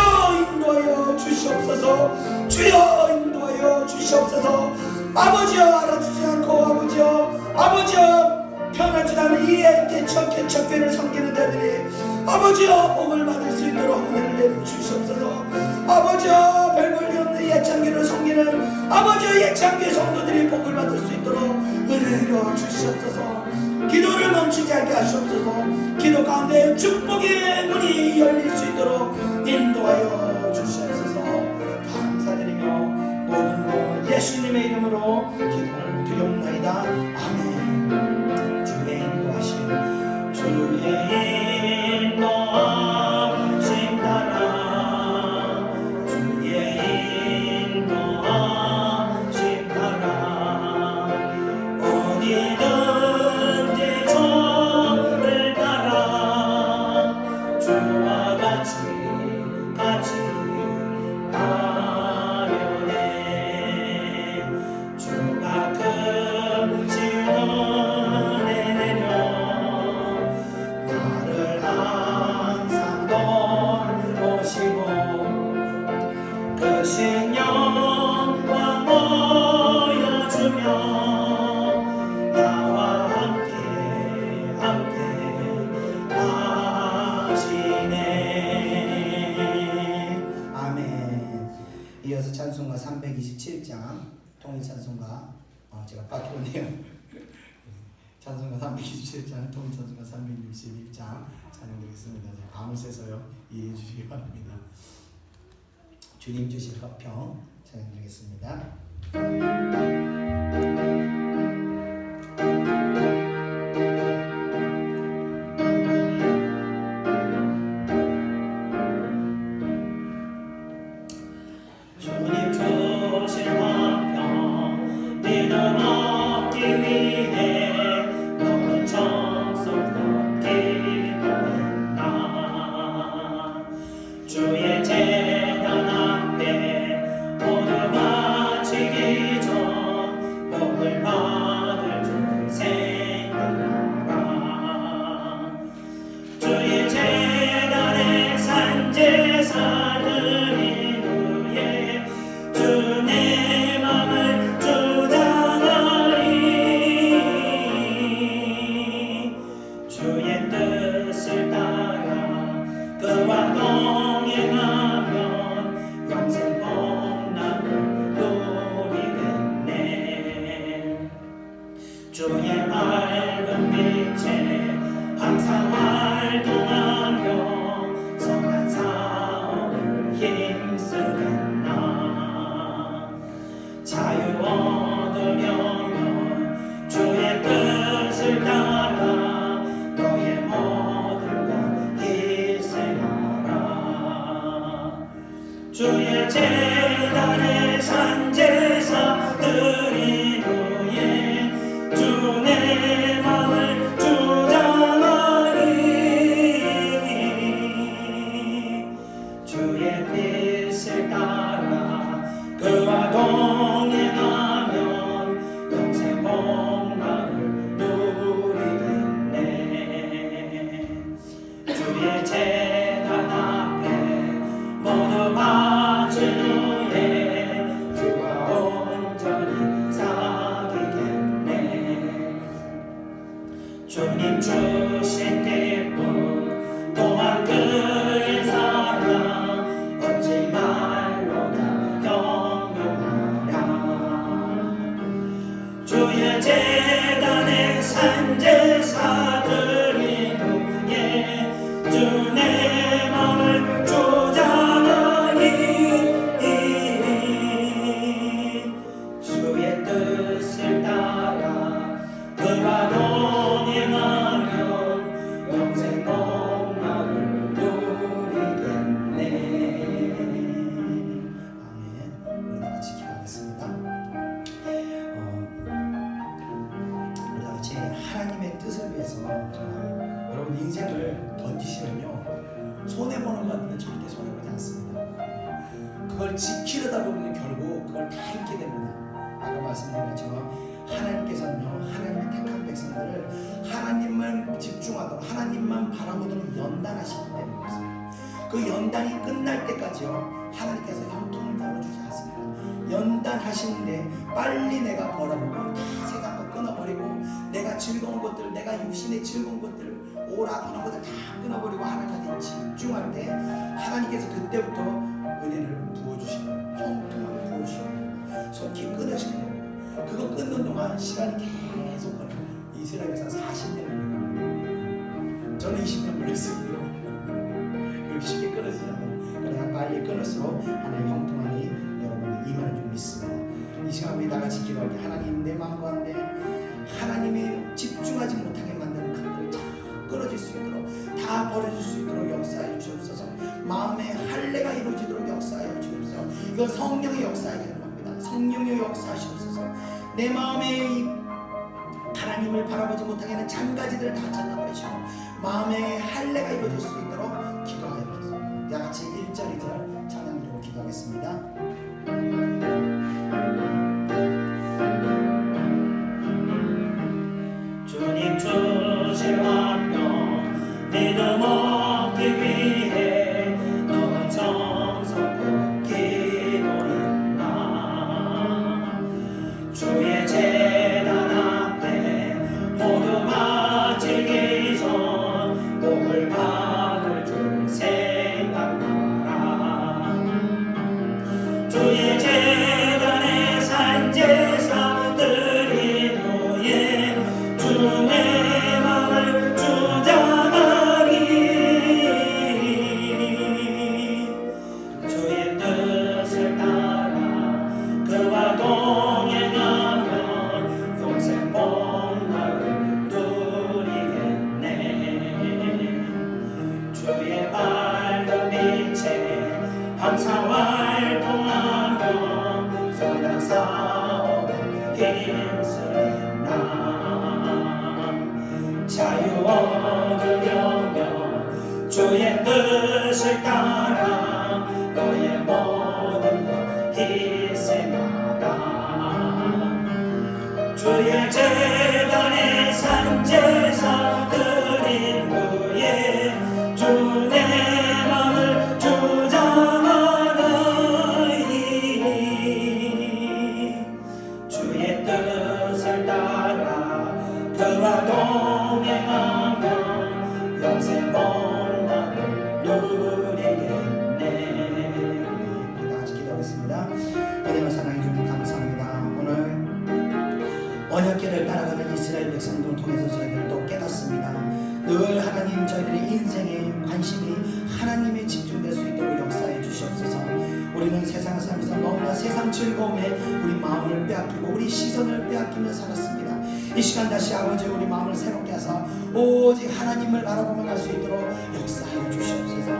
인도하여 주시옵소서. 주여 인도하여 주시옵소서. 아버지여 알아주지 않고 아버지여 편하지 않은 이 개척교회를 섬기는 자들이 아버지여 복을 받을 수 있도록 은혜를 내려주시옵소서. 아버지여 별볼일 없는 예창교회를 섬기는 아버지여 예창교회 성도들이 복을 받을 수 있도록 은혜를 내려주시옵소서. 기도를 멈추지 않게 하시옵소서. 기도 가운데 축복의 문이 열릴 수 있도록 인도하여 주시옵소서. 감사드리며 모든 것 예수님의 이름으로 기도드리옵나이다. 아멘. 주의 인도하심 따라 주의 인도하심 따라 어디든지 저를 따라 주와 같이 가려네. 주가 큰 지은 은혜 내려 나를 항상 돌보시고 그 신령과 보여주며 나와 함께 하시네. 아멘. 이어서 찬송가 327장 통일찬송가 제가 빠뜨렸네요. 찬송가 327장 통일찬송가 361장 찬양드리겠습니다. 밤을 새서요 이해해 주시기 바랍니다. 주님 주실 화평 찬양드리겠습니다. 주님 주실 화평 믿음 얻기 위해 너는 정성껏 기도했나. 주의 재단 앞에 모두 바치기 전 복을 받을 줄 생각하라. 주의 재단에 산 제사들이 내 맘을 주장하리. 주의 뜻을 따라 그와 동행하면 영생 복락을 누리겠네. 주의 밝은 빛에 항상 활동하며 선한 사업을 힘쓰겠나. 자유 얻으려면 주의 뜻을 따라 너의 모든 것 희생하라. 주의 재단에 산 제사드린 후에 주 내 주님 주신 기쁨 또한 그의 사랑 어찌 말로 다 형용하랴. 주의 제단에 산제사들이 후에 주 내 맘을 주장하니 주의 뜻을 따라 그와 동행하면 영생 복락을 누리겠네. 아멘. 우리 다 같이 기도하겠습니다. 우리 다 같이 하나님의 뜻을 위해서 정말 여러분 인생을 던지시면요 손해보는 것 같은데 절대 손해보지 않습니다. 그걸 지키려다 보면 결국 그걸 다 잃게 됩니다. 아까 말씀드린 것처럼 하나님께서는요 하나님의 택한 백성들을 하나님만 집중하도록 하나님만 바라보도록 연단하시기 때문에 그렇습니다. 그 연단이 끝날 때까지요 하나님께서 형통을 열어주지 않습니다. 연단하시는데 빨리 내가 벌어보고 다 세상 거 끊어버리고 내가 즐거운 것들 내가 육신의 즐거운 것들 오락 이런 것들 다 끊어버리고 하나님한테 집중할 때 하나님께서 그때부터 은혜를 부어주시고 형통함을 부어주시고 속히 끊으시는 겁니다. 그거 끊는 동안 시간이 계속 걸려요. 이스라엘에서 40년 걸린 겁니다. 저는 20년 걸렸습니다. 그렇게 쉽게 끊어지지 않아요. 그러나 빨리 끊을수록 하나님의 형통함이 여러분을 임하는 줄 믿습니다. 이 시간 우리 다 같이 기도할 때 하나님 내 마음 가운데 하나님이 집중하지 못하게 만드는 것들을 다 끊어질 수 있도록 다 버려질 수 있도록 역사해 주옵소서. 마음에 할례가 이루어지도록 역사해 주옵소서. 이건 성령의 역사이기도 합니다. 성령의 역사하시옵소서. 내 마음에 이 하나님을 바라보지 못하게 하는 잔가지들을 다 잘라버리시고 마음에 할례가 이루어질 수 있도록 기도하겠습니다. 다 같이 1절 2절 찬양 드리고 기도하겠습니다. 주님 주신 왕명 믿음 얻기 위해 너는 정성껏 기도했나. 주의 제단 앞에 모두 바치기 전 복을 받을 줄 생각하라. 주의 제단에 산제사들이 후에 주 내 맘을 주장하니 주의 뜻을 따라 그와 동행하면 영생 복락을 누리겠네. 주의 밝은 빛에 항상 활동하며 소당 사업을 힘쓰리나. 자유 얻으려면 주의 뜻을 따라 너의 모든 것 희생하라. 주의 제단에 산제사들인 후에 주 내 맘을 주장하나이. 주의 뜻을 따라 그와 동행하면 영생 복락을 누리겠네. 다 같이 기도하겠습니다. 은혜와 사랑해 주님 감사합니다. 오늘 언약궤를 따라가는 이스라엘 백성들을 통해서 저희들도 깨닫습니다. 늘 하나님 저희들의 인생의 관심이 하나님에 집중될 수 있도록 역사해 주시옵소서. 우리는 세상 살면서 너무나 세상 즐거움에 우리 마음을 빼앗기고 우리 시선을 빼앗기며 살았습니다. 이 시간 다시 아버지 우리 마음을 새롭게 하사 오직 하나님을 바라보며 갈 수 있도록 역사하여 주시옵소서.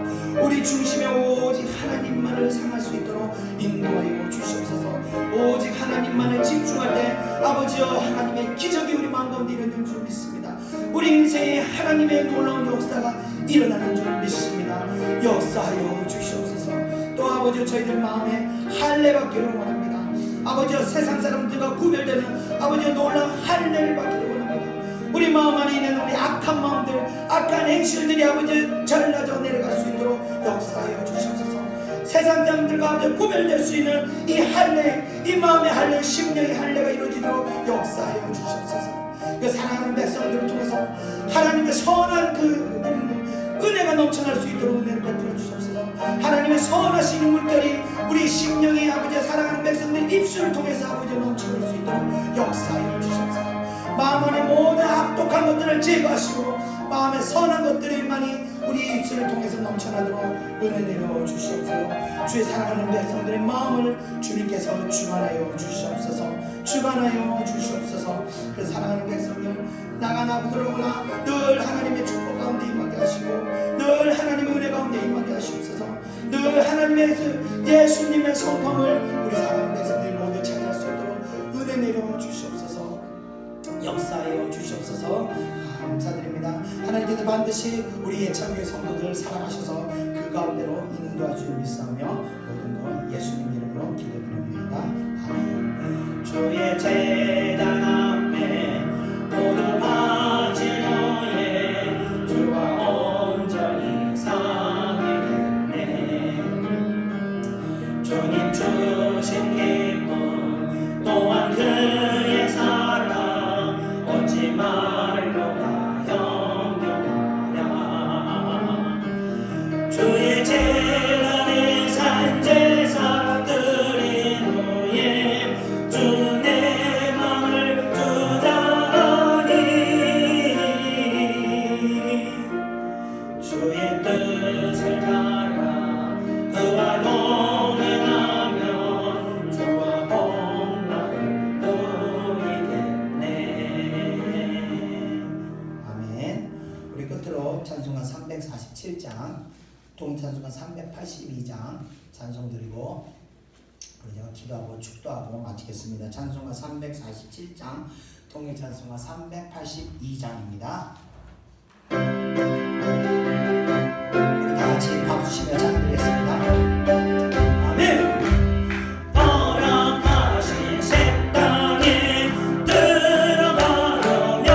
우리 중심에 오직 하나님만을 상할 수 있도록 인도하여 주시옵소서. 오직 하나님만을 집중할 때 아버지여 하나님의 기적이 우리 마음 가운데 일어나는 줄 믿습니다. 우리 인생에 하나님의 놀라운 역사가 일어나는 줄 믿습니다. 역사하여 주시옵소서. 또 아버지여 저희들 마음에 할례 받기를 원합니다. 아버지여 세상 사람들과 구별되는 아버지여 놀라운 할례를 받기를 원합니다. 우리 마음 안에 있는 우리 악한 마음들 악한 행실들이 아버지 잘라져 내려갈 수 있도록 역사하여 주시옵소서. 세상 사람들과 아버지 구별될 수 있는 이 할례 이 마음의 할례 심령의 할례가 이루어지도록 역사하여 주시옵소서. 그 사랑하는 백성들을 통해서 하나님의 선한 그 은혜가 넘쳐날 수 있도록 은혜를 베풀어 주옵소서. 하나님의 선하신 물결이 우리 심령이 아버지 사랑하는 백성들 입술을 통해서 아버지 넘쳐올 수 있도록 역사하여 주옵소서. 마음 안에 모든 악독한 것들을 제거하시고 마음의 선한 것들만이 우리 입술을 통해서 넘쳐나도록 은혜 내려 주시옵소서. 주의 사랑하는 백성들의 마음을 주님께서 주관하여 주시옵소서. 주관하여 주시옵소서. 그 사랑하는 백성들 나가나 들어오나 늘 하나님의 축복 가운데 임하게 하시고 늘 하나님의 은혜 가운데 임하게 하시옵소서. 늘 하나님의 예수님의 성품을 우리 사랑하는 백성들이 모두 찾아갈 수 있도록 은혜 내려 주시옵소서. 역사하여 주시옵소서. 감사드립니다. 하나님께서 반드시 우리 예찬교회 성도들을 사랑하셔서 그 가운데로 인도하 줄 믿사오며 모든 것 예수님 이름으로 기도드립니다. 아멘. 주의 재단 앞에 모두 바친 후에 주와 온전히 상의했네. 주님 주신 기쁨 또한 그의 사랑 어찌 말로가 형용하랴. 주의 재단에 산 제사 드린 후에 주 내 맘을 주장하니 주의 뜻을 따라 그와 동행하며 주와 복락을 누리겠네. 아멘. 우리 끝으로 찬송가 347장 동찬송가 382장 찬송 드리고 우리 제가 기도하고 축도하고 마치겠습니다. 찬송가 347장 통일 찬송가 382장입니다. 우리 다 같이 박수 치며 찬양드리겠습니다. 아멘. 허락하신 새 땅에 들어가려면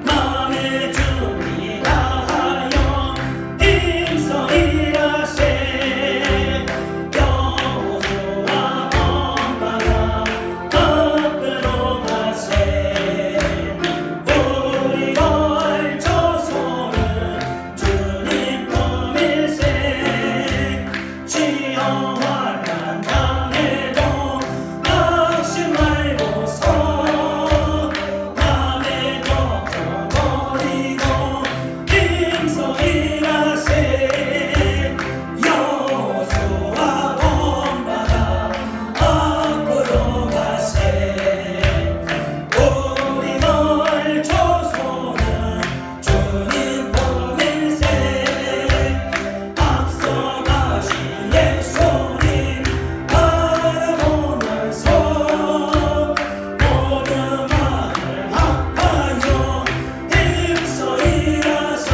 마음의 준비 다하여 힘써 일하세. 여호수아 엄마가 앞으로 가세. 우리 걸쳐서는 주님 품일세. 시험환난 당해도 낙심 말고서 남의 걱정 버리고 힘써 일하세. 여호수아 본받아 앞으로 가세. 우리 걸쳐서는 주님 품일세. 앞서가신 예수님 바라보면서 모든 마음을 합하여 힘써 일하세.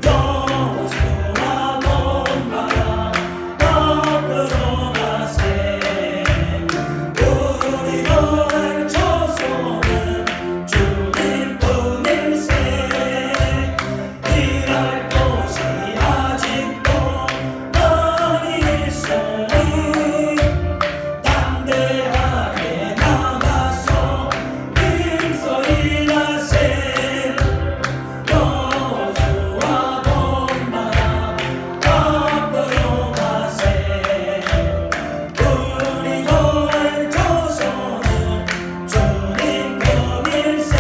여호수아 본받아 앞으로 가세. 우리 걸쳐서는 주님 품일세. 일할 곳이 아직도 많이 있으니 담대하게 나가서 힘써 일하세. 여호수아 본받아 앞으로 가세. 우리 걸쳐서는 주님 품일세.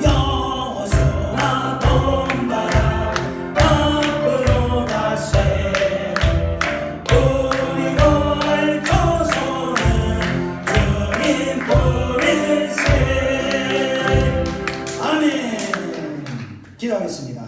여호수아 본받아 앞으로 가세. 우리 걸쳐서는 주님 품일세. 아멘. 기도하겠습니다.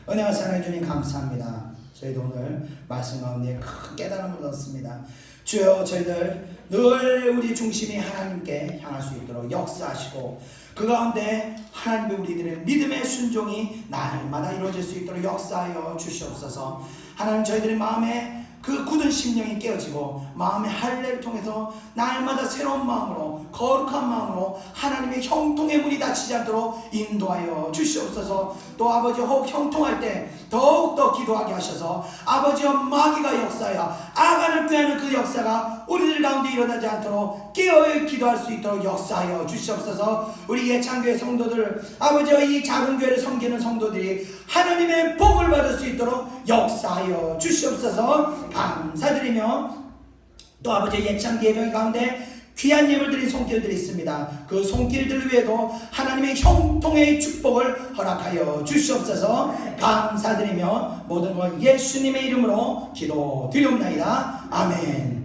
은혜와 사랑해 주님 감사합니다. 저희도 오늘 말씀 가운데 큰 깨달음을 얻었습니다. 주여 저희들 늘 우리 중심이 하나님께 향할 수 있도록 역사하시고 그 가운데 하나님의 우리들의 믿음의 순종이 날마다 이루어질 수 있도록 역사하여 주시옵소서. 하나님 저희들의 마음에 그 굳은 심령이 깨어지고 마음의 할례를 통해서 날마다 새로운 마음으로 거룩한 마음으로 하나님의 형통의 문이 닫히지 않도록 인도하여 주시옵소서. 또 아버지 혹 형통할 때 더욱더 기도하게 하셔서 아버지와 마귀가 역사하여 아간을 꾀하는 그 역사가 우리들 가운데 일어나지 않도록 깨어 기도할 수 있도록 역사하여 주시옵소서. 우리 예창교회 성도들, 아버지와 이 작은 교회를 섬기는 성도들이 하나님의 복을 받을 수 있도록 역사하여 주시옵소서. 감사드리며 또 아버지 예창 예배 가운데 귀한 예물 드린 손길들이 있습니다. 그 손길들 위에도 하나님의 형통의 축복을 허락하여 주시옵소서. 감사드리며 모든 것 예수님의 이름으로 기도드리옵나이다. 아멘.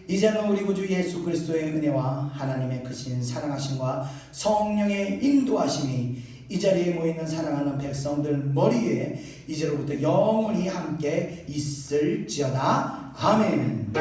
이제는 우리 구주 예수 그리스도의 은혜와 하나님의 크신 사랑하심과 성령의 인도하심이 이 자리에 모이는 사랑하는 백성들 머리에 이제로부터 영원히 함께 있을지어다. 아멘.